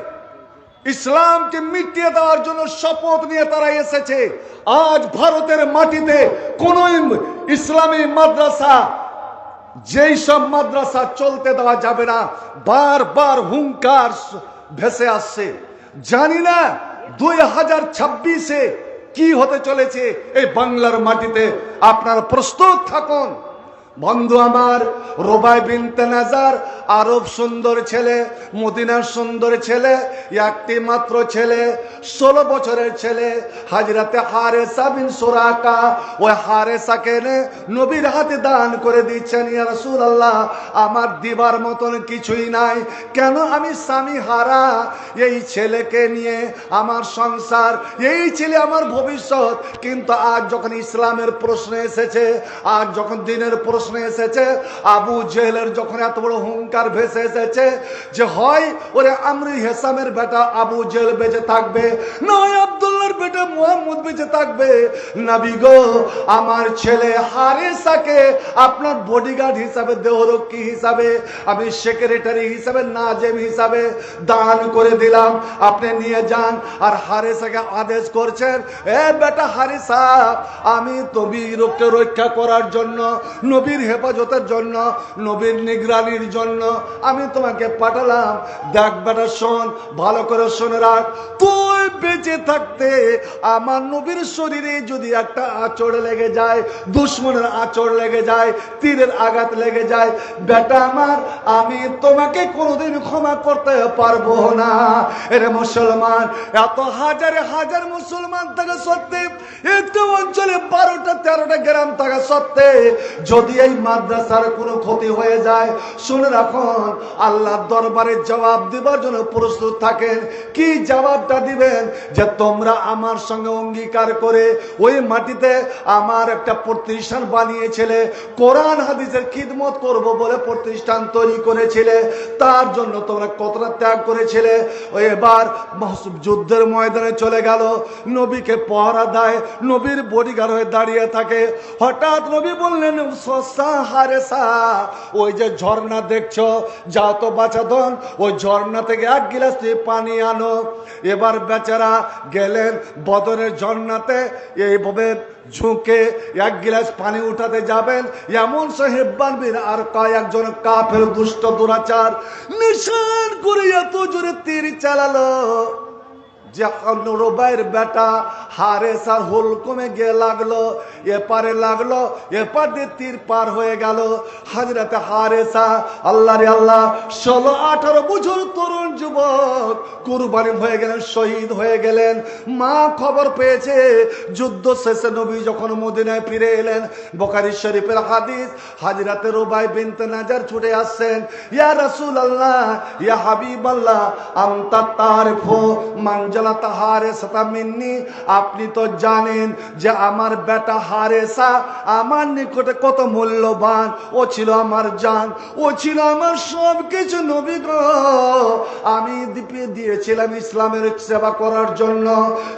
ইসলামকে মিটিয়ে দেওয়ার জন্য শপথ নিয়ে তারা এসেছে। আজ ভারতের মাটিতে কোন ইসলামী মাদ্রাসা, যেই সব মাদ্রাসা চলতে দেওয়া যাবে না, বারবার হুঙ্কার ভেসে আসছে। জানি না 2026-এ কি হতে চলেছে এই বাংলার মাটিতে। আপনারা প্রস্তুত থাকুন। বন্ধু আমার, রুবাই বিনতে নাজার আরব সুন্দর ছেলে, মদিনার সুন্দর ছেলে, একটি মাত্র ছেলে, 16 বছরের ছেলে। হাজরাতে হারেসা বিন সুরাকা, ওই হারেসাকে নবীর হাতে দান করে দিচ্ছেন। ইয়া রাসূলুল্লাহ, আমার দিবার মতন কিছুই নাই, কেন আমি স্বামী হারা, এই ছেলেকে নিয়ে আমার সংসার, এই ছেলে আমার ভবিষ্যৎ। কিন্তু আজ যখন ইসলামের প্রশ্ন এসেছে, আজ যখন দিনের প্রশ্ন এসেছে, আবু জেহেলের যখন এত বড় হুঙ্কার ভেসে এসেছে যে হয় ওরে আমরি হেসামের বেটা আবু জেহেল বেঁচে থাকবে, নয় আব্দুল্লাহর বেটা মুহাম্মদ বেঁচে থাকবে। নবী গো, আমার ছেলে হারেসাকে আপনার বডিগার্ড হিসাবে, দেহরক্ষী হিসাবে, আমি সেক্রেটারি হিসাবে, নাজেম হিসাবে দান করে দিলাম, আপনি নিয়ে যান। আর হারেসাকে আদেশ করছেন, এ বেটা হারেসা, আমি নবীকে রক্ষা করার জন্য, নবীর হেফাজতের জন্য, নবীর নিগরানির জন্য আমি তোমাকে পাঠালাম। দেখ বেটা, শোন, ভালো করে শুনে রাখ, তুই বেঁচে থাকতে আমার নবীর শরীরে যদি একটা আঁচড় লেগে যায়, দুশ্মনের আঁচড় লেগে যায়, তীরের আঘাত লেগে যায়, বেটা আমার, আমি তোমাকে কোনোদিন ক্ষমা করতে পারবো না। এরে মুসলমান, এত হাজারে হাজার মুসলমান থাকা সত্ত্বে, একটু অঞ্চলে 12টা 13টা গ্রাম থাকা সত্ত্বে যদি এই মাদ্রাসার কোনো ক্ষতি হয়ে যায়, শুনে রাখুন, আল্লাহর দরবারে জবাব দেবার জন্য প্রস্তুত থাকেন। কি জবাবটা দিবেন? যে তোমরা আমার সঙ্গে অঙ্গীকার করে ওই মাটিতে আমার একটা প্রতিষ্ঠান বানিয়েছিলে, কোরআন হাদিসের খিদমত করব বলে প্রতিষ্ঠান তৈরি করেছিলে, তার জন্য তোমরা কতটা ত্যাগ করেছিলে। এবার যুদ্ধের ময়দানে চলে গেল, নবীকে পহরা দেয়, নবীর বডিগার্ড হয়ে দাঁড়িয়ে থাকে। হঠাৎ নবী বললেন, হারেসা, ওই যে ঝর্ণা দেখছো, যাও তো বাছাধন, ওই ঝর্ণা থেকে 1 গিলাস পানি আনো। এবার বেচারা গেলেন বদরের ঝর্ণাতে, এইভাবে ঝুঁকে 1 গিলাস পানি উঠাতে যাবেন, এমন সাহেবান বীর আর কয়েকজন কাফের দুষ্ট দুরাচার নিশান করে এত জোরে তীর চালালো যে রুবাইয়ের বেটা হারেসার হুলকুমে গিয়ে লাগলো, এপারে লাগলো, এপার দিয়ে তীর পার হয়ে গেল। হাজরাতে হারেসা, আল্লাহ রে আল্লাহ, 16-18 বছর তরুণ যুবক কুরবানি হয়ে গেলেন, শহীদ হয়ে গেলেন। মা খবর পেয়েছে, যুদ্ধ শেষে নবী যখন মদিনায় ফিরে এলেন, বুখারী শরীফের হাদিস, হাজরাতে রুবাই বিনতে নাজার ছুটে আসছেন, ইয়া রাসূলুল্লাহ, ইয়া হাবিবাল্লাহ, আনতা তারিফু মানজালাতা হারেসা মিন্নি, আপনি তো জানেন যে আমার বেটা হারেসা আমার নিকটে কত মূল্যবান, ও ছিল আমার জান, ও ছিল আমার সব কিছু। নবী গো, আমি দিয়েছিলাম ইসলামের সেবা করার জন্য,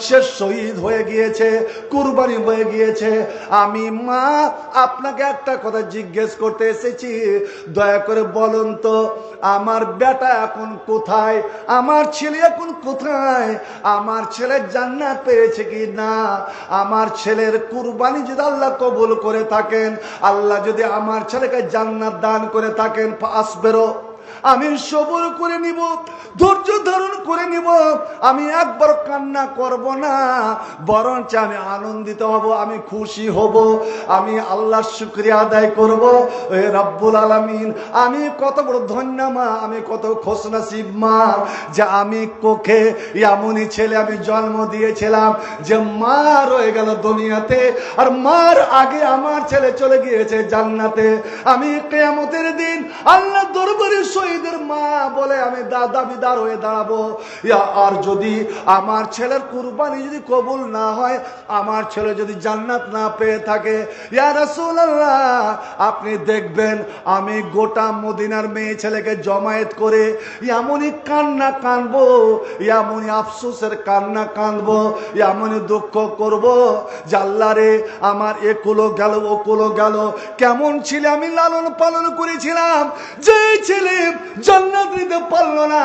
সে শহীদ হয়ে গিয়েছে, কুরবানি হয়ে গিয়েছে। আমি মা আপনাকে একটা কথা জিজ্ঞেস করতে এসেছি, দয়া করে বলুন তো, আমার বেটা এখন কোথায়, আমার ছেলে এখন কোথায়, আমার ছেলে জান্নাত পেয়েছে কি না, আমার ছেলের কুরবানি যদি আল্লাহ কবুল করে থাকেন, আল্লাহ যদি আমার ছেলেকে জান্নাত দান করে থাকেন, আসবেরো, আমি সবর করে নিব, ধৈর্য ধারণ করে নিব, আমি একবার কান্না করব না, বরঞ্চ আমি আনন্দিত হব, আমি খুশি হব, আমি আল্লাহর শুকরিয়া আদায় করব। হে রব্বুল আলামিন, আমি কত বড় ধন্য মা, আমি কত খুশনসিব মা যে আমি কোখে এমনই ছেলে আমি জন্ম দিয়েছিলাম যে মা রয়ে গেল দুনিয়াতে, আর মার আগে আমার ছেলে চলে গিয়েছে জান্নাতে। আমি কিয়ামতের দিন আল্লাহ দরবারে শহীদের মা বলে আমি দাবিদার হয়ে দাঁড়াবো। আর যদি আমার ছেলের কুরবানি যদি কবুল না হয়, আমার ছেলে যদি জান্নাত না পেয়ে থাকে, ইয়া রাসূলুল্লাহ, আপনি দেখবেন আমি গোটা মদিনার মেয়ে ছেলেকে জমায়েত করে এমনই কান্না কানবো, এমনই আফসোসের কান্না কানবো, এমনই দুঃখ করব যে আল্লাহ রে, আমার একুলো গেল ওকুলো গেল, কেমন ছেলে আমি লালন পালন করেছিলাম, যে ছেলে জান্নাত নিতে পারলো না,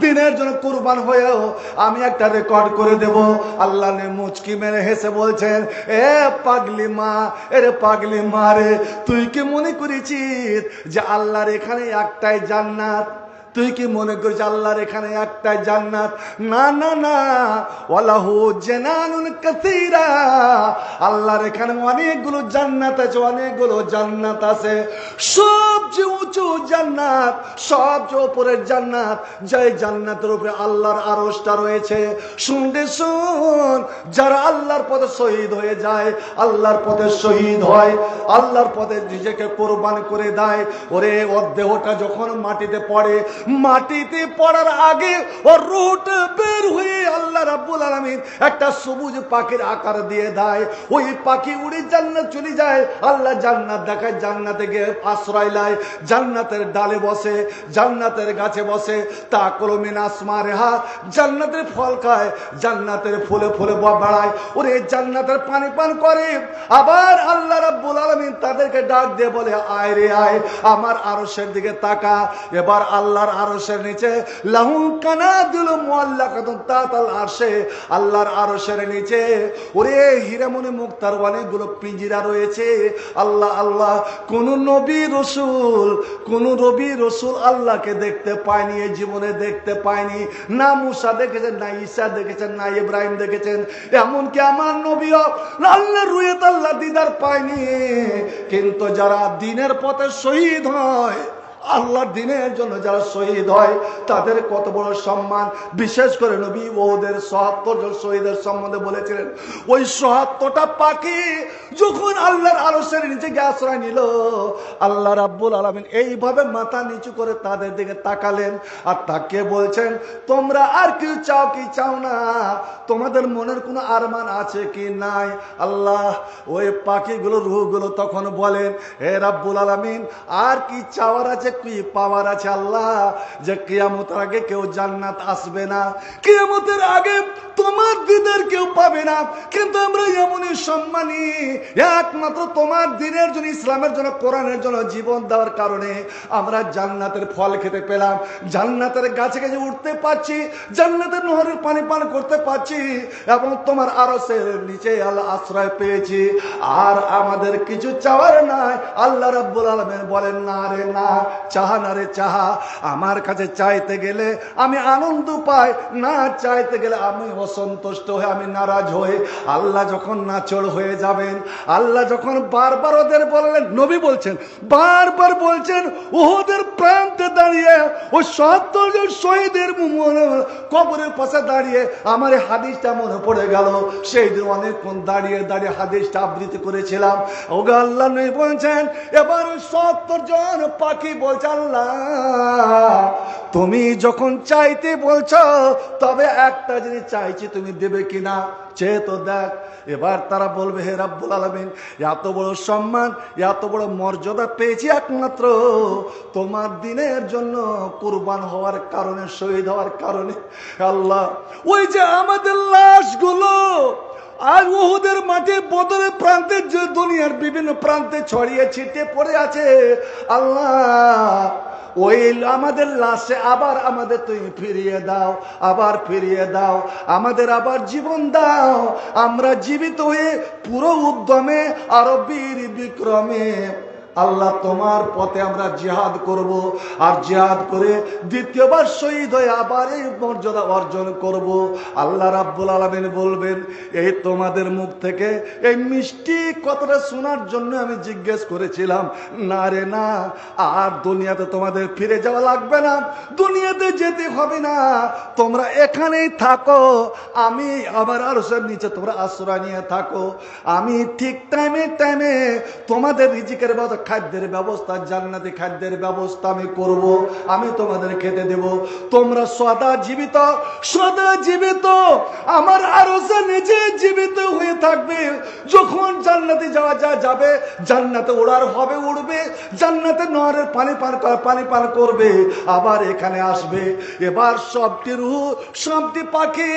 দিনের জন্য কুরবান হয়েও আমি একটা রেকর্ড করে দেব। আল্লাহ নে মুচকি মেরে হেসে বলছেন, এ পাগলি মা, এরে পাগলি মা রে, তুই কি মনে করেছিস যে আল্লাহর এখানে একটাই জান্নাত, তুই কি মনে করিস আল্লাহর এখানে একটাই জান্নাত? না না না, ওয়ালাহু জানানুন কাসীরা, আল্লাহর এখানে অনেকগুলো জান্নাত আছে, অনেকগুলো জান্নাত আছে। সবচেয়ে উঁচু জান্নাত, সবচেয়ে উপরের জান্নাত, যে জান্নাতের উপরে আল্লাহর আরশটা রয়েছে। শুনতে শুন, যারা আল্লাহর পথে শহীদ হয়ে যায়, আল্লাহর পথে শহীদ হয়, আল্লাহর পথে নিজেকে কোরবান করে দেয়, ওরে ওর দেহটা যখন মাটিতে পড়ে, মাটিতে পড়ার আগে ওর রূহটা বের হয়ে আল্লাহ রাব্বুল আলামিন একটা সবুজ পাখির আকার দিয়ে দেয়। ওই পাখি উড়ে জান্নাত চলে যায়। আল্লাহ জান্নাত দেখায়, জান্নাতে গিয়ে আশ্রয় লায়, জান্নাতের ডালে বসে, জান্নাতের গাছে বসে। তাকুলু মিন আসমারিহা, জান্নাতের ফল খায়, জান্নাতের ফুলে ফুলে বাড়ায়, ওরে জান্নাতের পানি পান করে। আবার আল্লাহ রাব্বুল আলামিন তাদেরকে ডাক দিয়ে বলে, আয় রে আয়, আমার আরশের দিকে তাকা। এবার আল্লাহর আরশের নিচে লাহু কানাদুল মুআল্লাকাতুন তাতাল আরশে, আল্লাহর আরশের নিচে ওরে হীরামণি মুক্তার অনেকগুলো পিঞ্জিরা রয়েছে। আল্লাহ আল্লাহ, কোন নবী রসুল আল্লাহকে দেখতে পায়নি, এই জীবনে দেখতে পায়নি। না মুসা দেখেছেন, না ঈসা দেখেছেন, না ইব্রাহিম দেখেছেন, এমনকি আমার নবীও আল্লাহর রুয়েত আল্লাহ দিদার পায়নি। কিন্তু যারা দ্বীনের পথে শহীদ হয়, আল্লাহর দ্বীনের জন্য যারা শহীদ হয়, তাদের কত বড় সম্মান। বিশেষ করে নবী ওদের ৭৭ জন শহীদের সম্বন্ধে বলেছিলেন, ওই ৭৭টা পাখি যখন আল্লাহর আরশের নিচে গিয়ে আশ্রয় নিল, আল্লাহ রাব্বুল আলামিন এইভাবে মাথা নিচু করে তাদের দিকে তাকালেন, আর তাকে বলছেন, তোমরা আর কি চাও কি চাও না, তোমাদের মনের কোনো আরমান আছে কি নাই? আল্লাহ ওই পাখিগুলো, রূহগুলো তখন বলেন, হে রাব্বুল আলামিন, আর কি চাওয়ার আছে, কি পাওয়ার আছে আল্লাহ, যে কিয়ামতের আগে কেউ জান্নাত আসবে না, কিয়ামতের আগে তোমার দিদার কেউ পাবে না, কিন্তু আমরা এমনই সম্মানী একমাত্র তোমার দ্বীনের জন্য, ইসলামের জন্য, কোরআনের জন্য জীবন দেওয়ার কারণে আমরা জান্নাতের ফল খেতে পেলাম, জান্নাতের গাছে গাছে উঠতে পারছি, জান্নাতের নহরের পানি পান করতে পারছি, এবং তোমার আরশের নিচে আল্লাহ আশ্রয় পেয়েছি। আর আমাদের কিছু চাওয়ার নাই। আল্লাহ রাব্বুল আলামিন বলেন, না রে না, চাহা না রে চাহা, আমার কাছে চাইতে গেলে আমি আনন্দ পাই, না চাইতে গেলে আমি অসন্তুষ্ট হয়ে, আমি নারাজ হয়ে। আল্লাহ যখন নাচড় হয়ে যাবেন, আল্লাহ যখন বারবার ওদের বললেন, নবী বলছেন, বারবার বলছেন, ওদের প্রান্তে দাঁড়িয়ে ওই ৭০ জন শহীদের কবরের পাশে দাঁড়িয়ে আমার হাদিসটা মনে পড়ে গেল। সেই দিন অনেকক্ষণ দাঁড়িয়ে দাঁড়িয়ে হাদিসটা আবৃত্তি করেছিলাম। ওগো আল্লাহ নবী বলছেন, এবার ৭০ জন পাখি বলছে, আল্লাহ তুমি যখন চাইতে বলছো, তবে একটা জিনিস চাইছি, তুমি দেবে কিনা, চেয়ে তো দেখ। এবার তারা বলবে, হে রাব্বুল আলামিন, এত বড় সম্মান, এত বড় মর্যাদা পেয়েছি একমাত্র তোমার দ্বীনের জন্য কুরবান হওয়ার কারণে, শহীদ হওয়ার কারণে। আল্লাহ, ওই যে আমাদের লাশগুলো আর উহুদের মাঠে, বদরের প্রান্তে, যে দুনিয়ার বিভিন্ন প্রান্তে ছড়িয়ে ছিটিয়ে পড়ে আছে, আল্লাহ ওই আমাদের লাশে আবার আমাদের তুমি ফিরিয়ে দাও, আবার ফিরিয়ে দাও, আমাদের আবার জীবন দাও। আমরা জীবিত হয়ে পুরো উদ্যমে আরো বীর বিক্রমে আল্লাহ তোমার পথে আমরা জিহাদ করব, আর জিহাদ করে দ্বিতীয়বার শহীদ হয়ে আবার এই মর্যাদা অর্জন করব। আল্লাহ রাব্বুল আলামিন বলবেন, এই তোমাদের মুখ থেকে এই মিষ্টি কথাটা শোনার জন্য আমি জিজ্ঞেস করেছিলাম। না রে না, আর দুনিয়াতে তোমাদের ফিরে যাওয়া লাগবে না, দুনিয়াতে যেতে হবে না, তোমরা এখানেই থাকো, আমি আমার আরশের নিচে তোমরা আশ্রয় নিয়ে থাকো। আমি ঠিক টাইমে টাইমে তোমাদের রিজিকের ব্যবস্থা, খাদ্যের ব্যবস্থা, জান্নাতি খাদ্যের ব্যবস্থা আমি করব, আমি তোমাদের খেতে দেব। তোমরা সদা জীবিত, সদা জীবিত আমার আরশের নিচে জীবিত হয়ে থাকবে। যখন জান্নাতে যাওয়া যাবে, জান্নাতে ওড়ার হবে, উড়বে, জান্নাতে নহরের পানি পান করবে, আবার এখানে আসবে। এবার সবটি রূহ, সবটি পাখি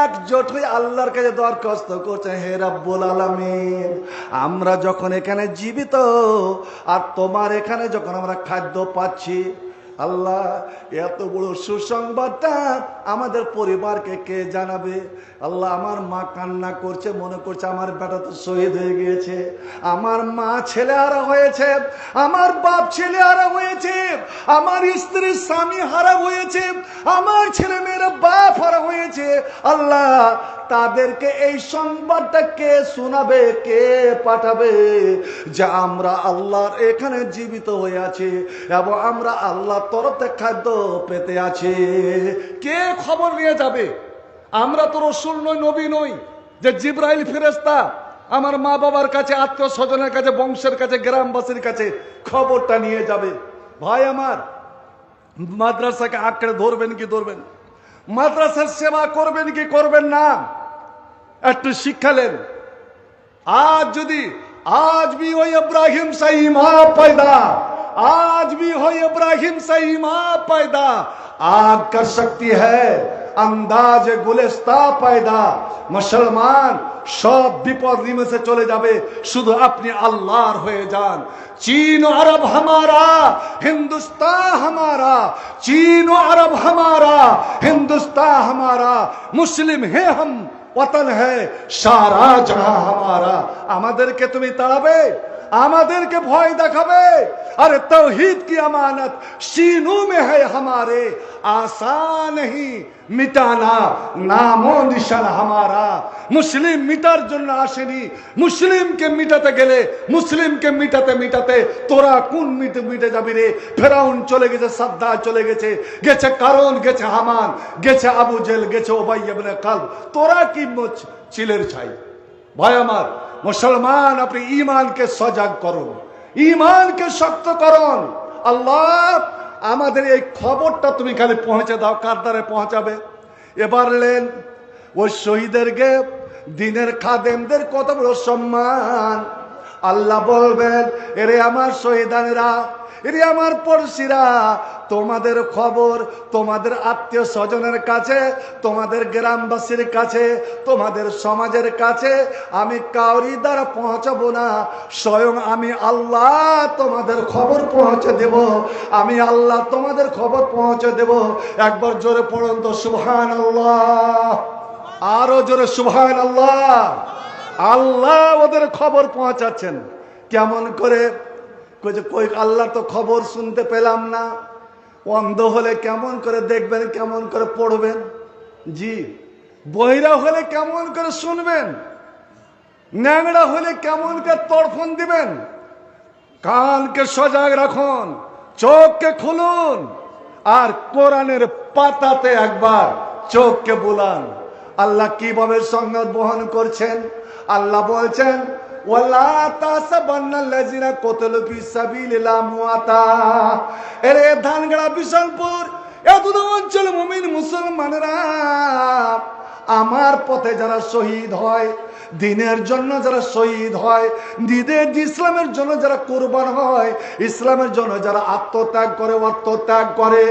একজোট হয়ে আল্লাহর কাছে দরখাস্ত করছে, হে রাব্বুল আলামিন, আমরা যখন এখানে জীবিত আর তোমার এখানে যখন আমরা খাদ্য পাচ্ছি, আল্লাহ এত বড় সুসংবাদটা আমাদের পরিবারকে কে জানাবে? আল্লাহ আমার মা কান্না করছে, মনে করছে আমার বেটা তো শহীদ হয়ে গিয়েছে, আমার মা ছেলে হারা হয়েছে, আমার বাপ ছেলে হারা হয়েছে, আমার স্ত্রী স্বামী হারা হয়েছে, আমার ছেলে মেয়েরা বাপ হারা হয়েছে। আল্লাহ তাদেরকে এই সংবাদটা কে শোনাবে, কে পাঠাবে যে আমরা আল্লাহর এখানে জীবিত হয়ে আছি এবং আমরা আল্লাহর তরফ থেকে খাদ্য পেতে আছি? কে খবর নিয়ে যাবে? আমরা তো রসুল নই, নবী নই যে জিব্রাইল ফেরেশতা আমার মা বাবার কাছে, আত্মীয় স্বজনের কাছে, বংশের কাছে, গ্রামবাসীর কাছে খবরটা নিয়ে যাবে। ভাই আমার, মাদ্রাসাকে আঁকড়ে ধরবেন কি ধরবেন? মাদ্রাসার সেবা করবেন কি করবেন না? একটু শিক্ষা নেন। आज भी हो इब्राहिम से ईमान पैदा, आज भी हो इब्राहिम से ईमान पैदा, आग कर सकती है अंदाज गुलिस्ता पैदा। मुसलमान सब विपद में से चले जाबे, शुद्ध अपने अल्लाहर हुए जान। चीन और अरब हमारा, हिंदुस्तान हमारा, चीन और अरब हमारा, हिंदुस्तान हमारा, मुस्लिम है हम, वतन है सारा जहां हमारा। আমাদেরকে তুমি তাড়াবে, আমাদেরকে ভয় দেখাবে? अरे तौहीद की अमानत सीनों में है हमारे, आसान नहीं मिटाना नामो निशान हमारा। मुस्लिम मिटार জন্য আসেনি, মুসলিমকে মিটাতে গেলে, মুসলিমকে মিটাতে মিটাতে তোরা কোন মিটে যাবি রে? ফেরাউন চলে গেছে, সাদ্দাম চলে গেছে, গেছে কারণ, গেছে হামান, গেছে আবু জেল, গেছে উবাই ইবনে কালব, তোরা কি চিলের ছাই? ভাই আমার মুসলমান, আপনি ঈমানকে সজাগ করুন, ঈমানকে শক্ত করুন। আল্লাহ আমাদের এই খবরটা তুমি খালি পৌঁছে দাও। কার দ্বারে পৌঁছাবে? এবার লেন ওই শহীদেরকে, দিনের খাদেমদের কত বড় সম্মান। আল্লাহ বলবেন, এরে আমার শহীদানেরা, এরে আমার পড়শিরা, তোমাদের খবর তোমাদের আত্মীয় স্বজনের কাছে, তোমাদের গ্রামবাসীর কাছে, তোমাদের সমাজের কাছে আমি কাউরি দ্বারা পৌঁছাবো না, স্বয়ং আমি আল্লাহ তোমাদের খবর পৌঁছে দেব। আমি আল্লাহ তোমাদের খবর পৌঁছে দেব। একবার জোরে পড়ুন তো সুবহানাল্লাহ, আরো জোরে সুবহানাল্লাহ। আল্লাহ ওদের খবর পৌঁছাচ্ছেন। কেমন করে? কই আল্লাহ তো খবর শুনতে পেলাম না। অন্ধ হলে কেমন করে দেখবেন, কেমন করে পড়বেন? জি, বহিরা হলে কেমন করে শুনবেন? ন্যাংড়া হলে কেমন করে তড়ফন দিবেন? কানকে সজাগ রাখুন, চোখকে খুলুন, আর কোরআনের পাতাতে একবার চোখকে বুলান। আল্লাহ কিভাবে সংবাদ বহন করছেন? আল্লাহ বলছেন, ওয়ালা তাসাবান্নাল্লাযিনা কুতিলু ফি সাবিলিল্লাহি আমওয়াতা। এরে ধানগড়া, বিশালপুর, এত অঞ্চল মুমিন মুসলমানেরা, আমার পথে যারা শহীদ হয়, দিনের জন্য যারা শহীদ হয়, দিনের ইসলামের জন্য যারা কুরবান হয়, ইসলামের জন্য যারা আত্মত্যাগ করে, অর্থত্যাগ করে,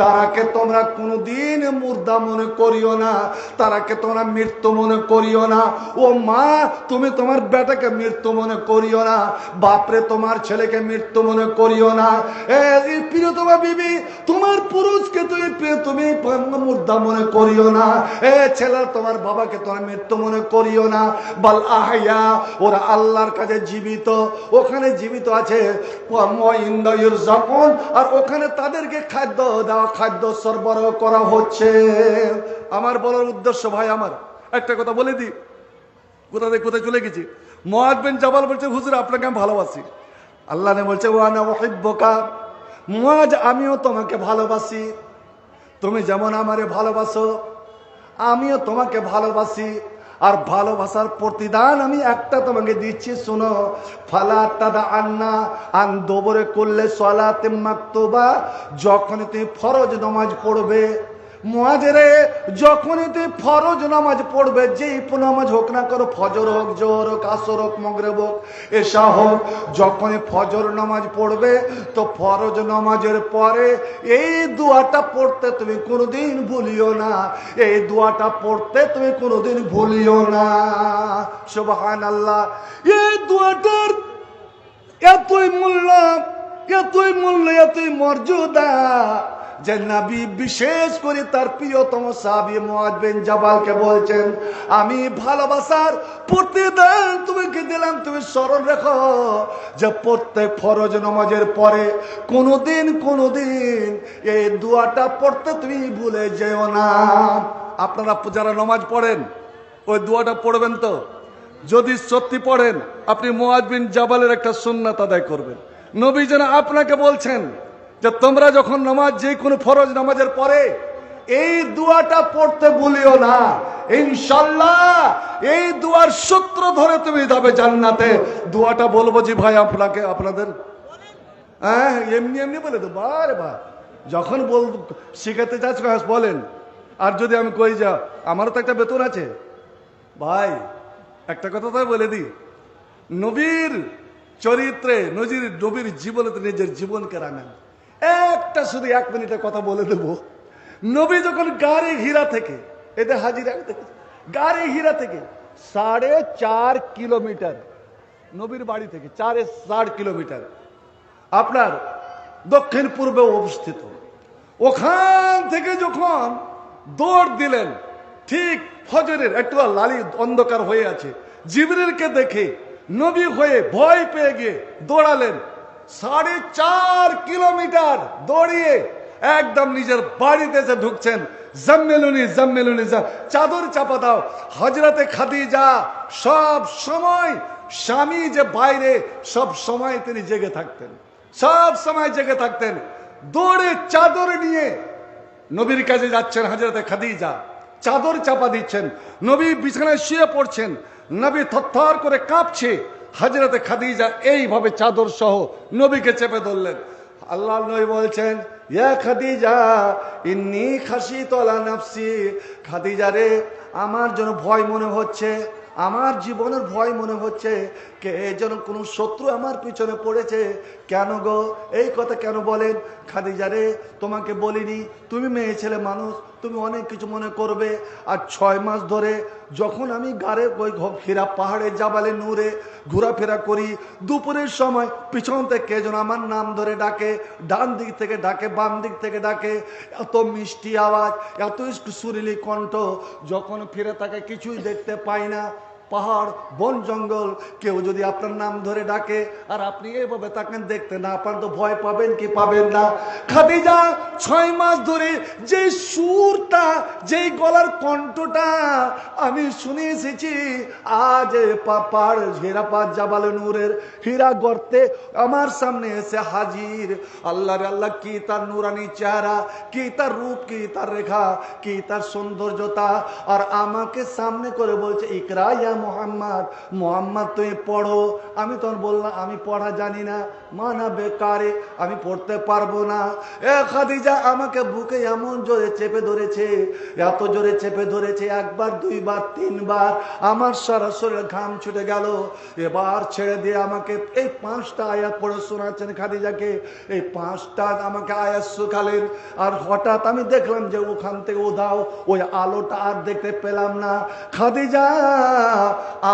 তারাকে তোমরা কোনোদিন মুর্দা মনে করিও না, তারাকে তোমরা মৃত্যু মনে করিও না। ও মা, তুমি তোমার বেটাকে মৃত্যু মনে করিও না, বাপরে তোমার ছেলেকে মৃত্যু মনে করিও না। প্রিয়তমা বিবি, তোমার পুরুষকে তুমি মুর্দা মনে করিও না। ছেলে, তোমার বাবাকে তোমার মৃত্যু মনে করিও না। বাল আহইয়া, ওরা আল্লাহর কাছে জীবিত, ওখানে জীবিত আছে। আর ওখানে তাদেরকে খাদ্য দেওয়া, খাদ্য সরবরাহ করা হচ্ছে। আমার বলার উদ্দেশ্য, ভাই আমার একটা কথা বলে দিই, কোথায় চলে গেছি। মুআয বিন জাবাল বলছে, হুজুর আপনাকে আমি ভালোবাসি। আল্লাহ ne বলছে, ওয়া আনা উহিব্বুকা, মুআয আমিও তোমাকে ভালোবাসি, তুমি যেমন আমারে ভালোবাসো আমিও তোমাকে ভালোবাসি। আর ভালোবাসার প্রতিদান আমি একটা তোমাকে দিচ্ছি, শোনো। ফালা তাদা আন্না আন দোবরে করলে সলাতে মাকতুবা, যখন তুমি ফরজ নামাজ পড়বে, মুআজরে যখনই তুই ফরজ নামাজ পড়বে, যেই নামাজ হোক না করো, ফজর হোক, জোহর হোক, আসর হোক, মাগরিব হোক, এশা হোক, যখনই ফজর নামাজ পড়বে তো ফরজ নামাজের পরে এই দোয়াটা পড়তে তুমি কোনোদিন ভুলিও না, এই দোয়াটা পড়তে তুমি কোনোদিন ভুলিও না। সুবহানাল্লাহ। এই দোয়াটার এতই মূল্য, এতই মূল্য এতই মর্যাদা যে নবী বিশেষ করে তার প্রিয়তম সাহাবী মুআয বিন জাবালকে বলছেন, আমি ভালোবাসার প্রতিদান তোমাকে দিলাম, তুমি স্মরণ রেখো যে প্রত্যেক ফরজ নামাজের পরে কোনোদিন এই দোয়াটা পড়তে তুমি ভুলে যেও না। আপনারা যারা নামাজ পড়েন ওই দোয়াটা পড়বেন তো? যদি সত্যি পড়েন আপনি মুআয বিন জাবালের একটা সুন্নাত আদায় করবেন। নবী যেন আপনাকে বলছেন যে তোমরা যখন নামাজ, যে কোনো ফরজ নামাজের পরে এই দোয়াটা পড়তে ভুলিও না, ইনশাআল্লাহ এই দুয়ার সূত্র ধরে তুমি যাবে জান্নাতে। দোয়াটা বলবো জি ভাই আপনাকে, আপনাদের হ্যাঁ এমনি বলে তো বারে বা যখন শিখাতে চাচ্ছ বলেন। আর যদি আমি কই যা আমারও তো একটা বেতন আছে ভাই, একটা কথা তো বলে দিই, নবীর চরিত্রে নবীর জীবনে নিজের জীবনকে রাঙান। একটা শুধু 1 মিনিটের কথা বলে দেবো। নবী যখন গাড়ি হীরা থেকে, এদের হাজিরা গাড়ি হীরা থেকে 4.5 কিলোমিটার, নবীর বাড়ি থেকে 4.5 কিলোমিটার আপনার দক্ষিণ পূর্বে অবস্থিত। ওখান থেকে যখন দৌড় দিলেন, ঠিক ফজরের একটু লালি অন্ধকার হয়ে আছে, জিবরিলকে দেখে নবী হয়ে ভয় পেয়ে গিয়ে দৌড়ালেন। 4.5 কিলোমিটার দৌড়িয়ে একদম নিজের বাড়িতে এসে ঢুকছেন। জাম্মেলুনি চাদর চাপা দাও। হযরতে খাদিজা সব সময়, স্বামী যে বাইরে, সব সময় তিনি জেগে থাকতেন, সব সময় জেগে থাকতেন। দৌড়ে চাদর নিয়ে নবীর কাছে যাচ্ছেন হযরতে খাদিজা, চাদর চাপা দিচ্ছেন। নবী বিছানায় শুয়ে পড়ছেন, নবী থরথর করে কাঁপছে। হযরতে খাদিজা এইভাবে চাদর সহ নবীকে চেপে ধরলেন। আল্লাহ নবী বলছেন, ইয়া খাদিজা ইন্নী খাশিতু আলা নাফসি, খাদিজা রে আমার জন্য ভয় মনে হচ্ছে, আমার জীবনের ভয় মনে হচ্ছে, কে যেন কোনো শত্রু আমার পিছনে পড়েছে। কেন গো, এই কথা কেন বলেন? খাদিজা রে তোমাকে বলিনি, তুমি মেয়ে ছেলে মানুষ, তুমি অনেক কিছু মনে করবে। আর 6 মাস ধরে যখন আমি গাড়ে ওই হীরা পাহাড়ে জাবালে নূরে ঘোরাফেরা করি, দুপুরের সময় পিছন থেকে যেন আমার নাম ধরে ডাকে, ডান দিক থেকে ডাকে, বাম দিক থেকে ডাকে, এত মিষ্টি আওয়াজ, এত সুরিলি কণ্ঠ। যখন ফিরে তাকে কিছুই দেখতে পাই না, পাহাড় বন জঙ্গল, কেউ যদি আপনার নাম ধরে ডাকে আর আপনি এইভাবে তাকে দেখতে না পান তো ভয় পাবেন কি পাবেন না? খাদিজা 6 মাস ধরে যে সুরটা, যেই গলার কণ্ঠটা আমি শুনে এসেছি, আজ পাহাড় হীরাপাত জাবালে নূরের হীরা গর্তে আমার সামনে এসে হাজির। আল্লাহ রে আল্লাহ, কি তার নুরানি চেহারা, কি তার রূপ, কি তার রেখা, কি তার সৌন্দর্যতা। আর আমাকে সামনে করে বলছে, ইকরা ইয়া মোহাম্মদ তুমি পড়ো। আমি তখন বললাম আমি পড়া জানি না, মানা বেকারে, আমি পড়তে পারবো না। খাদিজা আমাকে বুকে এমন জোরে চেপে ধরেছে, এত জোরে চেপে ধরেছে, 1 বার 2 বার 3 বার, আমার সারা শরীরে ঘাম ছুটে গেল। এবার ছেড়ে দিয়ে আমাকে এই 5টা আয়াত পড়ে শোনাচ্ছেন খাদিজাকে। এই 5টা আমাকে আয়াত শুকালেন। আর হঠাৎ আমি দেখলাম যে ওখান থেকে উধাও ওই আলোটা আর দেখতে পেলাম না। খাদিজা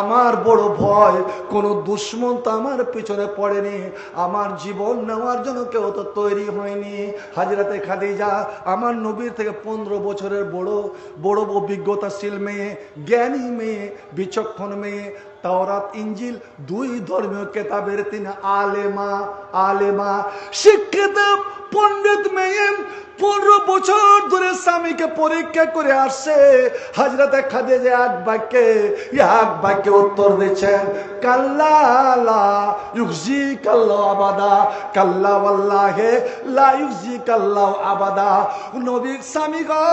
আমার বড় ভয়, কোন দুশ্মন তো আমার পিছনে পড়েনি, আমার জীবন নেওয়ার জন্য কেউ তো তৈরি হয়নি। হযরতে খাদিজা আমার নবীর থেকে 15 বছরের বড় অভিজ্ঞতাশীল মেয়ে, জ্ঞানী মেয়ে, বিচক্ষণ মেয়ে, তাওরাত ইঞ্জিল 2 ধর্মীয় কেতাবের তিনি আলেমা শিক্ষিত পণ্ডিত মেয়ে। 15 বছর ধরে স্বামীকে পরীক্ষা করে আসছে। হযরতে খাদিজা এক বাক্যে উত্তর দিচ্ছেন, কাল্লা লা ইউযিকাল্লাহু আবাদা, কাল্লা ওয়াল্লাহি লা ইউযিকাল্লাহু আবাদা। নবী স্বামী গো,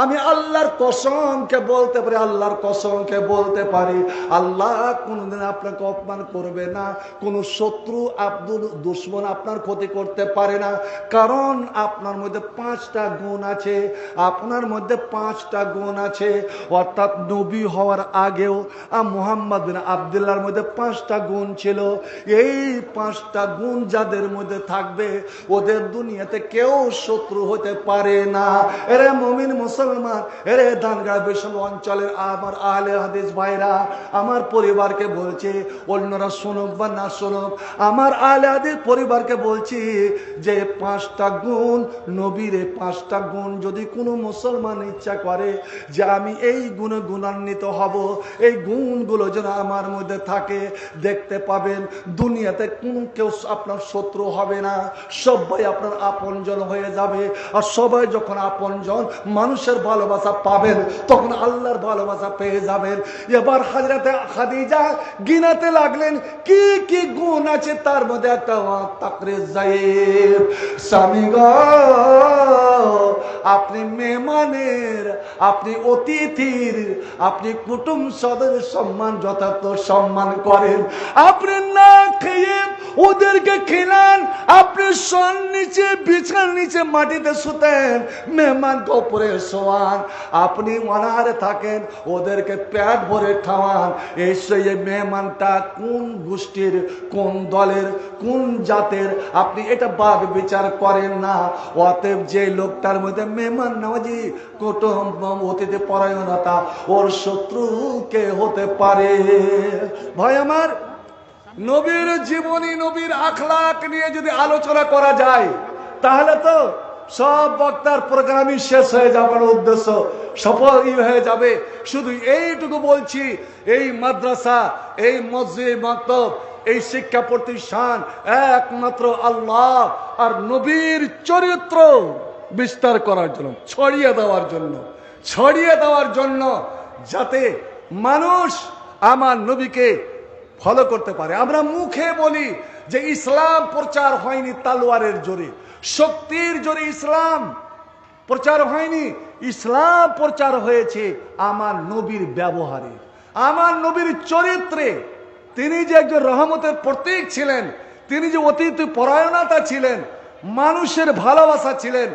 আমি আল্লাহর কসমকে বলতে পারি, আল্লাহর কসমকে বলতে পারি, আল্লাহ কোনদিন আপনাকে অপমান করবে না, কোন শত্রু দুশ্মন আপনার ক্ষতি করতে পারে না, কারণ আপনার মধ্যে 5টা গুণ আছে, আপনার মধ্যে 5টা গুণ আছে। অর্থাৎ নবী হওয়ার আগেও মুহাম্মদ বিন আব্দুল্লাহর মধ্যে 5টা গুণ ছিল। এই 5টা গুণ যাদের মধ্যে থাকবে ওদের দুনিয়াতে কেউ শত্রু হতে পারে না। এরে মুমিন মুসলমান, এরে ধানগড় বৈষ্ণব অঞ্চলের আমার আহলে হাদিস ভাইরা, আমার পরিবারকে বলছে, অন্যরা শুনুক বা না শুনুক, আমার আহলে হাদিস পরিবারকে বলছি যে 5টা গুণ নবীর, 5টা গুণ যদি কোনো মুসলমান ইচ্ছা করে যে আমি এই গুণে গুণান্বিত হব, এই গুণগুলো যেন আমার মধ্যে থাকে, দেখতে পাবেন দুনিয়াতে কোনো কেউ আপনার শত্রু হবে না, সবাই আপনার আপনজন হয়ে যাবে। আর সবাই যখন আপনজন, মানুষের ভালোবাসা পাবেন, তখন আল্লাহর ভালোবাসা পেয়ে যাবেন। এবার হযরতে খাদিজা গিনাতে লাগলেন কি কি গুণ আছে, তার মধ্যে একটা তাকরির জায়েব, স্বামী গো আপনি মেহমানের, আপনি অতিথির, আপনি কুটুম সদস্যের সম্মান যথার্থ সম্মান করেন, আপনি না খেয়ে ওদেরকে খেলান, আপনি শোয়ার নিচে, বিছানার নিচে মাটিতে শুতেন, মেহমানকে উপরে শোয়ান, আপনি অনাহারে থাকেন, ওদেরকে পেট ভরে খাওয়ান। এই মেহমানটা কোন গোষ্ঠীর, কোন দলের, কোন জাতের, আপনি এটা বাদ বিচার করেন না। অতএব যে লোকটার মধ্যে মেহমান নওয়াজি, কুটুম অতিথি পরায়ণতা, ওর শত্রু কে হতে পারে? ভাই আমার, নবীর জীবনী, নবীর আখলাক নিয়ে যদি আলোচনা করা যায় তাহলে তো সব বক্তার প্রোগ্রামই শেষ হয়ে যাবার উদ্দেশ্য সফলই হয়ে যাবে। শুধু এইটুকু বলছি, এই মাদ্রাসা, এই মসজিদ, মাকতব, এই শিক্ষা প্রতিষ্ঠান একমাত্র আল্লাহ আর নবীর চরিত্র বিস্তার করার জন্য, ছড়িয়ে দেওয়ার জন্য, যাতে মানুষ আমার নবীকে ফলো করতে পারে। আমরা মুখে বলি যে ইসলাম প্রচার হয়নি তালোয়ারের জোরে, শক্তির জোরে ইসলাম প্রচার হয়নি, ইসলাম প্রচার হয়েছে আমার নবীর ব্যবহারে, আমার নবীর চরিত্রে। তিনি যে একজন রহমতের প্রতীক ছিলেন, তিনি যে অতিথি পরায়ণতা ছিলেন, মানুষের ভালোবাসা ছিলেন,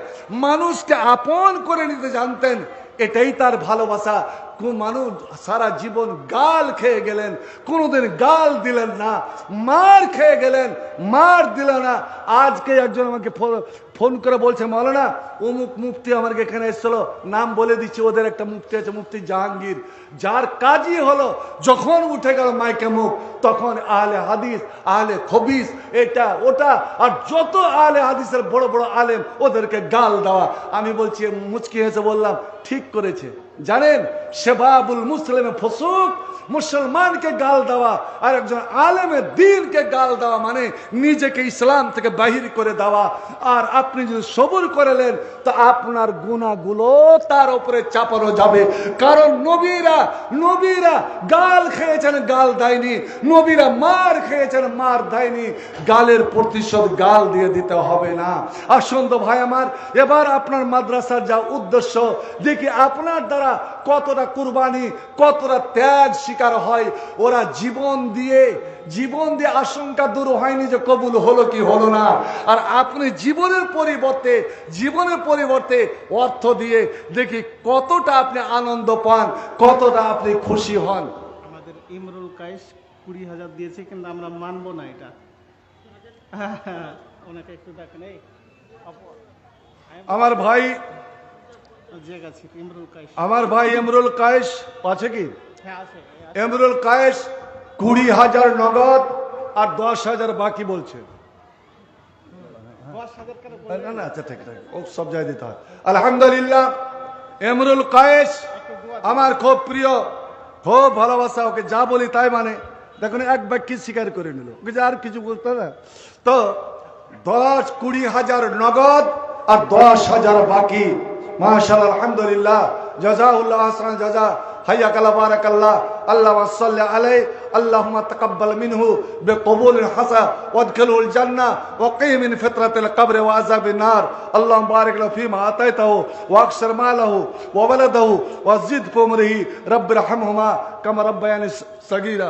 মানুষকে আপন করে নিতে জানতেন, এটাই তার ভালোবাসা। কোন মানুষ সারা জীবন গাল খেয়ে গেলেন, কোনোদিন গাল দিলেন না, মার খেয়ে গেলেন, মার দিল না। আজকে একজন আমাকে ফোন করে বলছে, মাওলানা অমুক মুফতি আমার এখানে এসেছিল, নাম বলে দিচ্ছি, ওদের একটা মুফতি আছে, মুফতি জাহাঙ্গীর, যার কাজই হলো যখন উঠে গেল মাইকে মুখ, তখন আহলে হাদিস, আহলে খবিস, এটা ওটা, আর যত আহলে হাদিসের বড় বড় আলেম ওদেরকে গাল দেওয়া। আমি বলছি, মুচকি হেসে বললাম, ঠিক করেছে। জানেন, সেবাবুল মুসলিমে ফসুক, মুসলমানকে গাল দেওয়া আর একজন আলেমের দ্বীনকে গাল দেওয়া মানে নিজেকে ইসলাম থেকে বাহির করে দেওয়া। আর আপনি যদি সবুর করলেন তো আপনার গুনাহগুলো তার উপরে চাপানো যাবে। কারণ নবীরা গাল খেয়েছেন, গাল দেয়নি, নবীরা মার খেয়েছেন, মার দেয়নি। গালের প্রতিশোধ গাল দিয়ে দিতে হবে না। আসুন তো ভাই আমার, এবার আপনার মাদ্রাসার যা উদ্দেশ্য, দেখি আপনার দ্বারা কতটা কুরবানি, কতটা ত্যাগ শিকার হয়। ওরা জীবন দিয়ে আশঙ্কা দূর হয়নি যে কবুল হলো কি হলো না। আর আপনি জীবনের পরিবর্তে অর্থ দিয়ে দেখি কতটা আপনি আনন্দ পান, কতটা আপনি খুশি হন। আমাদের ইমরুল কায়েস 20,000 দিয়েছে, কিন্তু আমরা মানবো না এটা। ওনাকে একটু দেখেন। আমার ভাই ইমরুল কায়েস আছে কি? হ্যাঁ আছে। ইমরুল কায়েস 20,000 নগদ আর 10,000 বাকি বলছে। না আচ্ছা ঠিক, ও সব জায়গায় দিতে হয়। আলহামদুলিল্লাহ, ইমরুল কায়েস আমার খুব প্রিয়, খুব ভালোবাসা, ওকে যা বলি তাই মানে। দেখুন, এক বাক্যে স্বীকার করে নিল, আর কিছু বলতে না। তো 20,000 নগদ আর 10,000 বাকি। মাশাআল্লাহ, আলহামদুলিল্লাহ, জাযাউল্লাহ আহসান জাযা, হাইয়াকাল্লাহ, বারাকাল্লাহ, আল্লাহুম্মা সাল্লি আলাইহি, আল্লাহুম্মা তাকাব্বাল মিনহু বিকবুলিল হাসান ওয়াদখিলহুল জান্নাহ ওয়া কি মিন ফিতরাতিল কবর ওয়া আযাবিন নার। আল্লাহুম্মা বারিক লাহু ফীমা আতাইতাহু ওয়া আকসির মালাহু ওয়া ওয়ালাদাহু ওয়া জিদ ফি উমরিহি রাব্বিরহামহুমা কামা রাব্বায়ানি সগীরা।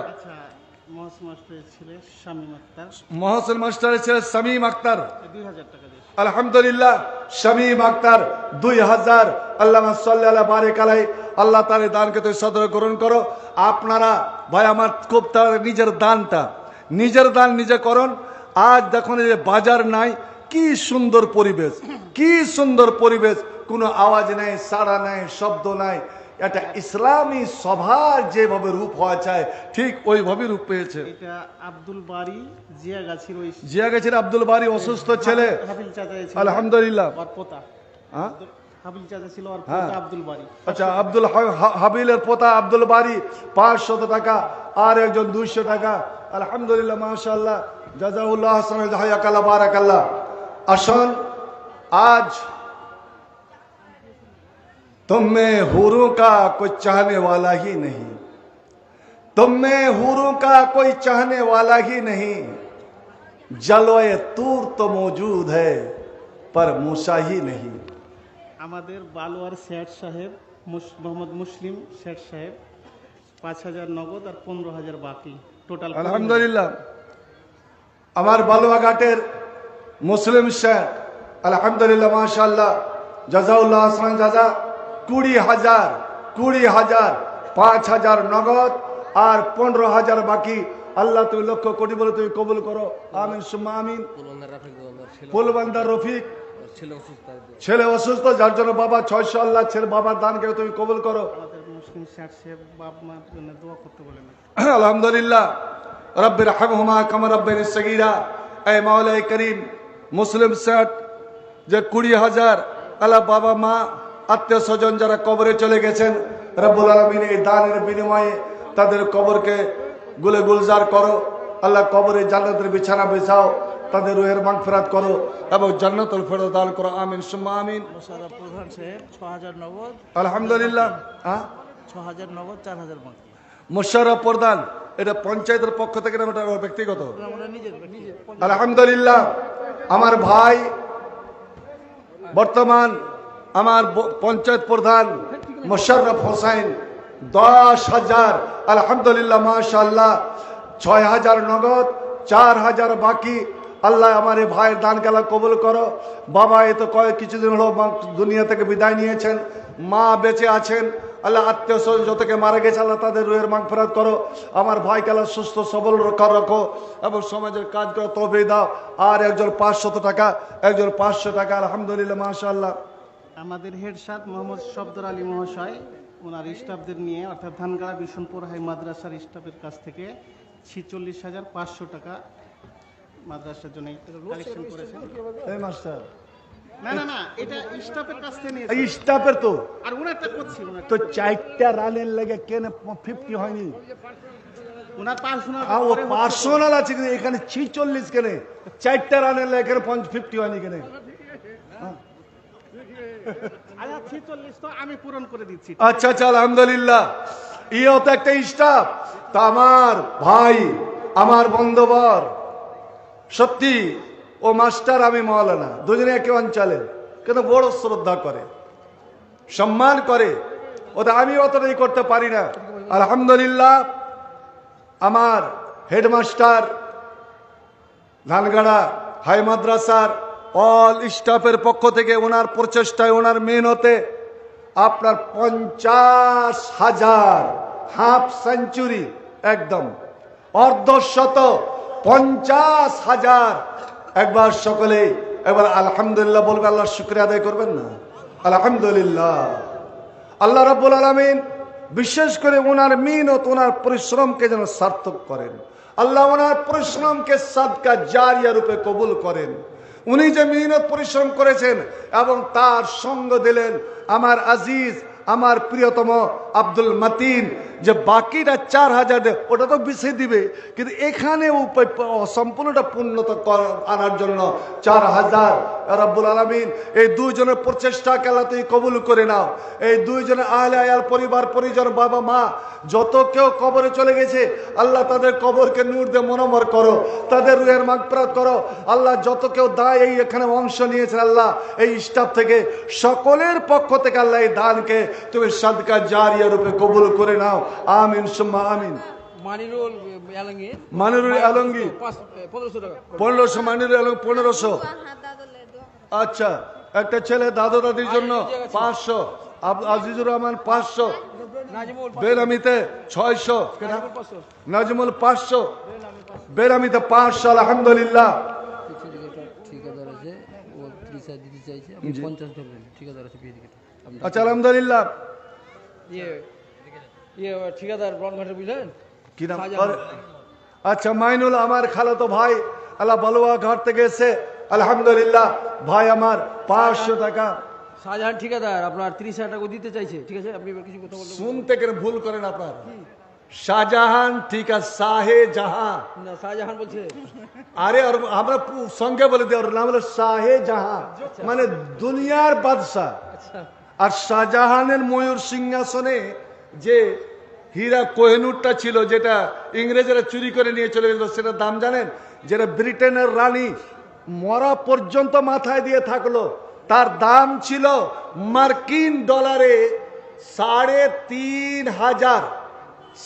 মহসিন মাস্টারের ছেলে শামীম আক্তার মহসিন মাস্টারের ছেলে শামীম আক্তার 2000 টাকা দিয়েছে। আলহামদুলিল্লাহ শামীম আক্তার 2000। আল্লাহুম্মা সাল্লি আলা বারিক আলাই। আল্লাহ তাআলা দানকে তুই সদর গ্রহণ করো। আপনারা ভাই আমার খুব তার নিজের দান নিজে করুন। আজ দেখুন এই যে বাজার নাই, কি সুন্দর পরিবেশ, কি সুন্দর পরিবেশ, কোনো আওয়াজ নাই, সাড়া নাই, শব্দ নাই। এটা ইসলামী সভার যেভাবে রূপ হওয়া চায় ঠিক ওইভাবে রূপ পেয়েছে। এটা আব্দুল বারী জিয়াগাছির ওই জিয়া গেছেন আব্দুল বারী, অসুস্থ ছেলে। হাবিল চাচা ছিল, আলহামদুলিল্লাহ। ওর পোতা হ্যাঁ হাবিল চাচা ছিল, ওর হ্যাঁ। পোতা আব্দুল বারী। আচ্ছা, হাবিলের পোতা আব্দুল বারী 500 টাকা, আর একজন 200 টাকা। আলহামদুলিল্লাহ, মাশাআল্লাহ, জাযাউল্লাহ হাসান, হায়াকাল্লাহ, বারাকাল্লাহ। আসুন, আজ तुम में हुरों का कोई चाहने वाला ही नहीं, तुम में हुरों का कोई चाहने वाला ही नहीं, जलवे तूर तो मौजूद है पर मूसा ही नहीं। আমাদের বালোয়ার শেঠ সাহেব মোহাম্মদ মুসলিম শেঠ সাহেব 5000 নগদ আর 15000 বাকি, টোটাল। আলহামদুলিল্লাহ, আমার বালুয়াঘাটের মুসলিম শেখ, আলহামদুলিল্লাহ, মাশাআল্লাহ, জাযাউল্লাহ হাসান, জাযা 20,000, 5000 নগদ আর 15000 বাকি। আল্লাহ তুমি লক্ষ কোটি বলে তুমি কবুল করো, আমিন সুম্মা আমিন। ফুলবান্দার রফিক ছেলে অসুস্থ, যার জন্য বাবা 600, আল্লাহ ছেলে বাবার দানকে তুমি কবুল করো। আমাদের মুসলিম শেঠ সাহেব বাপ মার জন্য দোয়া করতে বলেন। আলহামদুলিল্লাহ, রব্বির হামহুমা কামা রাব্বায়ানি সগীরা। এ মাওলাই করিম, মুসলিম শেঠ যে 20,000, আল্লাহ বাবা মা আত্মীয় স্বজন যারা কবরে চলে গেছেন, রব্বুল আলামিন এই দানের বিনিময়ে তাদের কবরকে গুলে গুলজার করো। আল্লাহ কবরে জান্নাতের বিছানা বিছাও, তাদের রুহের মাগফিরাত করো এবং জান্নাতুল ফেরদৌস দান করো, আমিন সুম্মা আমিন। মোশাররফ প্রধান সাহেব 6000 নগদ, আলহামদুলিল্লাহ। 6000 নগদ, 4000 বাকি। মোশাররফ প্রধান, এটা পঞ্চায়েতের পক্ষ থেকে না, এটা ব্যক্তিগত? আমরা নিজের আলহামদুলিল্লাহ, আমার ভাই বর্তমান আমার পঞ্চায়েত প্রধান মোশাররফ হোসেন 10,000, আলহামদুলিল্লাহ, মাশাআল্লাহ, 6,000 নগদ, 4,000 বাকি। আল্লাহ আমার এই ভাইয়ের দান কালা কবুল করো। বাবা এ তো কিছুদিন হলো দুনিয়া থেকে বিদায় নিয়েছেন, মা বেঁচে আছেন। আল্লাহ আত্মীয় স্বজন যতকে মারা গেছে, আল্লাহ তাদের রুহের মাগফিরাত করো। আমার ভাইকে আল্লাহ সুস্থ সবল রাখো এবং সমাজের কাজ করে তৌফিক দাও। আর একজন 500 টাকা, একজন 500 টাকা, আলহামদুলিল্লাহ, মাশাআল্লাহ। আমাদের হেড স্যার মোহাম্মদ শব্দর আলী মহাশয় ওনার স্টাফদের নিয়ে, অর্থাৎ ধানগাড়া বিশনপুর হাই মাদ্রাসার স্টাফের কাছ থেকে 46,500 টাকা মাদ্রাসার জন্য কালেকশন করেছেন। এই মাস্টার, না, এটা স্টাফের কাছ থেকে নিয়েছে। এই স্টাফের তো আর ওনারটা করছি, তো 4টা রানের লেগে কেন 50 হয়নি? ওনার পার্সোনাল ও পার্সোনাল আছে, কিন্তু এখানে 46 কেন? 4টা রানের লেগে এখানে 50 হয়নি কেন? আচ্ছা, 46 তো আমি পূরণ করে দিচ্ছি। আচ্ছা, আলহামদুলিল্লাহ, ইও তো একটা স্টাফ। তা আমার ভাই, আমার বন্ধুবর, সত্যি ও মাস্টার, আমি মাওলানা, দুজনে একে অঞ্চলের, কিন্তু বড় শ্রদ্ধা করে, সম্মান করে। ওটা আমি অতটাই করতে পারি না। আলহামদুলিল্লাহ, আমার হেডমাস্টার ধানগাড়া হাই মাদ্রাসার অল স্টাফের পক্ষ থেকে ওনার প্রচেষ্টায়, ওনার মেহনতে আপনার 50,000 হাফ সেঞ্চুরি, একদম অর্ধশত 50,000। একবার সকলে একবার আলহামদুলিল্লাহ বলবে, আল্লাহর শুকরিয়া আদায় করবেন না? আলহামদুলিল্লাহ। আল্লাহ রাব্বুল আলামিন বিশেষ করে ওনার মেহনত, ওনার পরিশ্রমকে যেন সার্থক করেন। আল্লাহ ওনার পরিশ্রমকে সাদকা জারিয়া রূপে কবুল করেন। উনি যে মেহনত পরিশ্রম করেছেন এবং তার সঙ্গ দিলেন আমার আজিজ, আমার প্রিয়তম আব্দুল মতিন, যে বাকিটা 4,000 ওটা তো বেশি দিবে, কিন্তু এখানে সম্পূর্ণটা পূর্ণতা আনার জন্য 4,000। রব্বুল আলামিন এই দুইজনের প্রচেষ্টাকে আল্লাহ তুই কবুল করে নাও। এই দুইজনের আহলে আয়াল, পরিবার পরিজন, বাবা মা যত কেউ কবরে চলে গেছে, আল্লাহ তাদের কবরকে নূর দিয়ে মনোমর করো, তাদের রুহের মাগফিরাত করো। আল্লাহ যত কেউ দায় এই এখানে অংশ নিয়েছেন, আল্লাহ এই স্টাফ থেকে সকলের পক্ষ থেকে আল্লাহ এই দানকে তুমি সাদকা জারিয়া রূপে কবুল করে নাও, আমিন সুম্মা আমিন। মানিরুল এলাঙ্গি মানিরুল এলাঙ্গি 1500 টাকা 1500, মানিরুল এলাঙ্গি 1500। আচ্ছা, একটা ছেলে দাদু দাদির জন্য 500, আজিজুর রহমান 500, নাজিমুল বেরামিতে 600, 500 নাজমুল 500, বেরামিতে 500। আলহামদুলিল্লাহ। ঠিকাদার আছে ও 30 দিতে চাইছে আপনি 50 ধরবেন ঠিকাদার আছে বিয়ে দিকে আচ্ছা, আলহামদুলিল্লাহ। ঠিকাদার ব্রনঘাটে বুঝলেন কি নাম? শাহজাহান। আচ্ছা, মাইনুল আমার খালাতো ভাই, আল্লাহ বালুয়া ঘাট থেকে এসে, আলহামদুলিল্লাহ। ভাই আমার 500 টাকা। শাহজাহান ঠিকাদার আপনার 30,000 টাকা দিতে চাইছে, ঠিক আছে আপনি এবার কিছু কথা বলতে শুনতে কেন ভুল করেন আপনার? শাহজাহান ঠিক আছে, শাহে জাহান। না শাহজাহান বলছে আরে আর আমরা সঙ্গে বলে দিই, ওর নাম হলো শাহে জাহান, মানে দুনিয়ার বাদশাহ। আচ্ছা আর শাহজাহানের ময়ূর সিংহাসনে যে হীরা কোহিনূরটা ছিল, যেটা ইংরেজরা চুরি করে নিয়ে চলে গেল, সেটার দাম জানেন? যেটা ব্রিটেনের রানী মরা পর্যন্ত মাথায় দিয়ে থাকলো, তার দাম ছিল মার্কিন ডলারে 3,500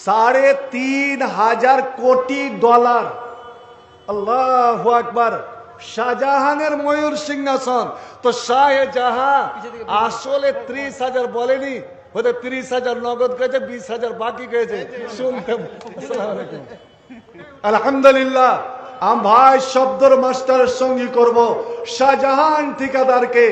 3,500 কোটি ডলার। আল্লাহু আকবার। শাহজাহানের ময়ূর সিংহাসন তো শাহজাহান আসলে 30,000 বলেনি, হয়তো 30,000 নগদ গেছে, 20,000 বাকি গেছে। শুনতে আসসালামু আলাইকুম। আলহামদুলিল্লাহ। ভাই শব্দর মাস্টারের সঙ্গী করব শাহজাহান ঠিকাদারকে।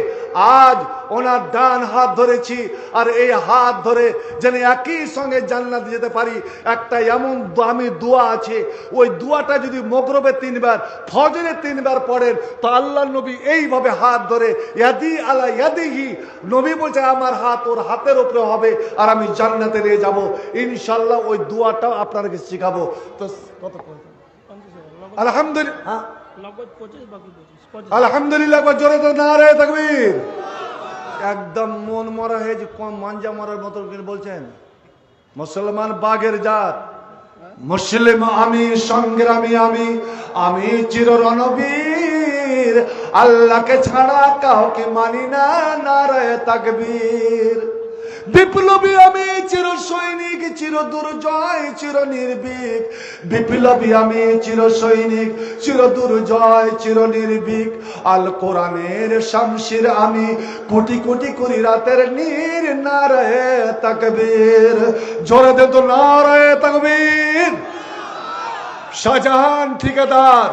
আজ ওনার ডান হাত ধরেছি, আর এই হাত ধরে যেন একই সঙ্গে জান্নাতে যেতে পারি। একটা এমন দামি দোয়া আছে, ওই দোয়াটা যদি মগরবে 3 বার, ফজরে 3 বার পড়েন, তো আল্লাহ নবী এইভাবে হাত ধরে ইয়াদি আলা ইয়াদিহি, নবী বলছে আমার হাত ওর হাতের উপরে হবে, আর আমি জান্নাতে নিয়ে যাব ইনশাল্লাহ। ওই দোয়াটাও আপনাদেরকে শিখাবো। তো কত আলহামদুলিল্লাহ, আলহামদুলিল্লাহ জোরে তো নারে তাকবীর। একদম মন মরা হয়ে যে কম মাঞ্জা মরার মতো বলছেন। মুসলমান বাঘের জাত, মুসলিম আমি, সংগ্রামী আমি, আমি চির রণবীর, আল্লাহকে ছাড়া কাউকে মানি না, নারে তাকবীর। বিপ্লবী আমি, চির সৈনিক, চির দুর্জয়, চির নির্ভীক। বিপ্লবী আমি, চির সৈনিক, চির দুর্জয়, চির নির্ভীক। আল কোরআনের শামশির আমি, কোটি কোটি করি রাতের নীর, নারে তাকবীর। জোরে দে তো নারে তাকবীর। শাহজাহান ঠিকাদার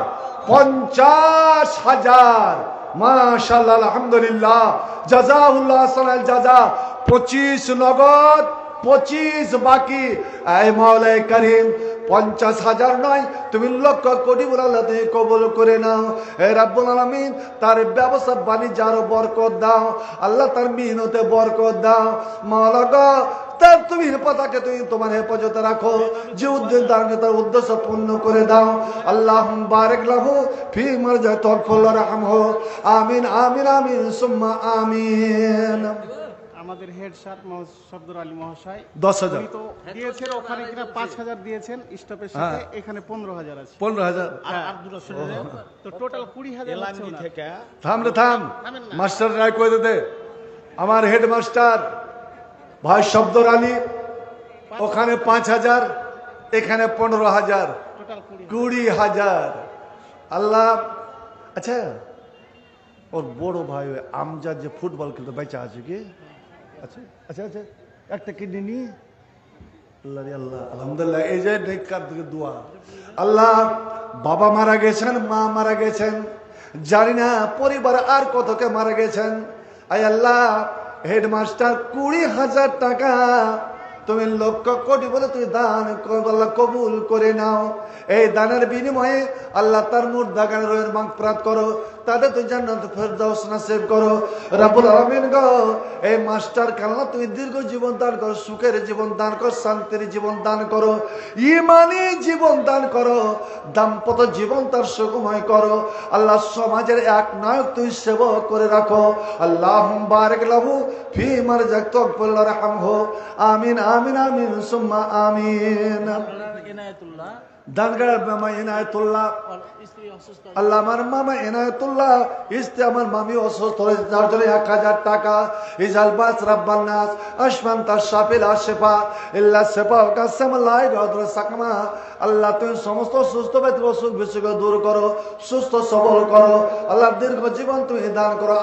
50,000, মাশাআল্লাহ আলহামদুলিল্লাহ, জাযাহুল্লাহ সালাল জাযা। 25 নগদ, 25 বাকি। এই মাওলাই করিম 50,000 নয়, তুমি লক্ষ কোটি বলে আল্লাহ তুমি কবুল করে নাও। হে রাব্বুল আলামিন, তার ব্যবসা বাণিজ্য আরো বরকত দাও আল্লাহ, তার মেহনতে বরকত দাও মাওলা গো। তার তুমি হেফাজতকে তুমি তোমার হেফাজতে রাখো, যে উদ্দেশ্য দাঁড়ানো তার উদ্দেশ্য পূর্ণ করে দাও। আল্লাহুম্মা বারিক লাহু ফি মারজাতিহি রাহমহু। আমিন আমিন আমিন সুম্মা আমিন। আমাদের হেড স্যার মোহাম্মদ শব্দর আলী মহাশয় 10,000 উনি তো দিয়েছেন, ওখানে কিনা 5,000 দিয়েছেন স্টাফের সাথে, এখানে 15,000 আছে। 15,000 আর দুটো শুনে দেন, তো টোটাল 20,000 থেকে। থাম রে থাম, মাস্টার রায় কই দে। আমার হেডমাস্টার ভাই শব্দর আলী, ওখানে 5,000, এখানে 15,000, টোটাল 20,000। আল্লাহ। আচ্ছা, ওর বড় ভাই ওই আমজাদ যে ফুটবল খেলতে বেঁচে আছে কি? আচ্ছা আচ্ছা আচ্ছা, একটা কিডনি নিয়ে আল্লাহ রে আল্লাহ, আলহামদুলিল্লাহ। এই যে নেককার দিকে দোয়া। আল্লাহ, বাবা মারা গেছেন, মা মারা গেছেন, জানি না পরিবার আর কতকে মারা গেছেন। আয় আল্লাহ, হেডমাস্টার 20,000 টাকা তুমি লক্ষ কোটি বলে তুমি দান আল্লাহ কবুল করে নাও। এই দানের বিনিময়ে আল্লাহ তার মুর্দাগান রোহের মাগফিরাত করো, তাদের তুই জান্নাত ফেরদাউস নসিব করো রব্বুল আলামিন গো। এই মাস্টার কাল্লা তুমি দীর্ঘ জীবন দান করো, সুখের জীবন দান করো, শান্তির জীবন দান করো, ঈমানি জীবন দান করো, দাম্পত্য জীবন তার সুখময় করো আল্লাহ। সমাজের এক নায়ক তুই সেবক করে রাখো। আল্লাহুম্মা বারিক লাহু ফি মারজাতিহি রাহমহু। আমিন আমিন আমিন সুম্মা আমিন। এনায়েতুল্লাহ ধানগাড়ার মামা এনায়েতুল্লাহ, আল্লাহ আমার মামা এনায়েতুল্লাহ ইস্তে আমার মামি অসুস্থ হয়েছে, তার জন্য 1000 টাকা। ইজাল বাস রাব্বান নাস আশমান তাশাফিল আশফা ইল্লা শিফা কাসাম লা ইয়াদুর সাকমা। আল্লাহ তুমি সমস্ত সুস্থ ব্যক্তির অসুখ বিসুখ দূর করো, সুস্থ সবল করো, আল্লাহ দীর্ঘ জীবন তুমি দান করো।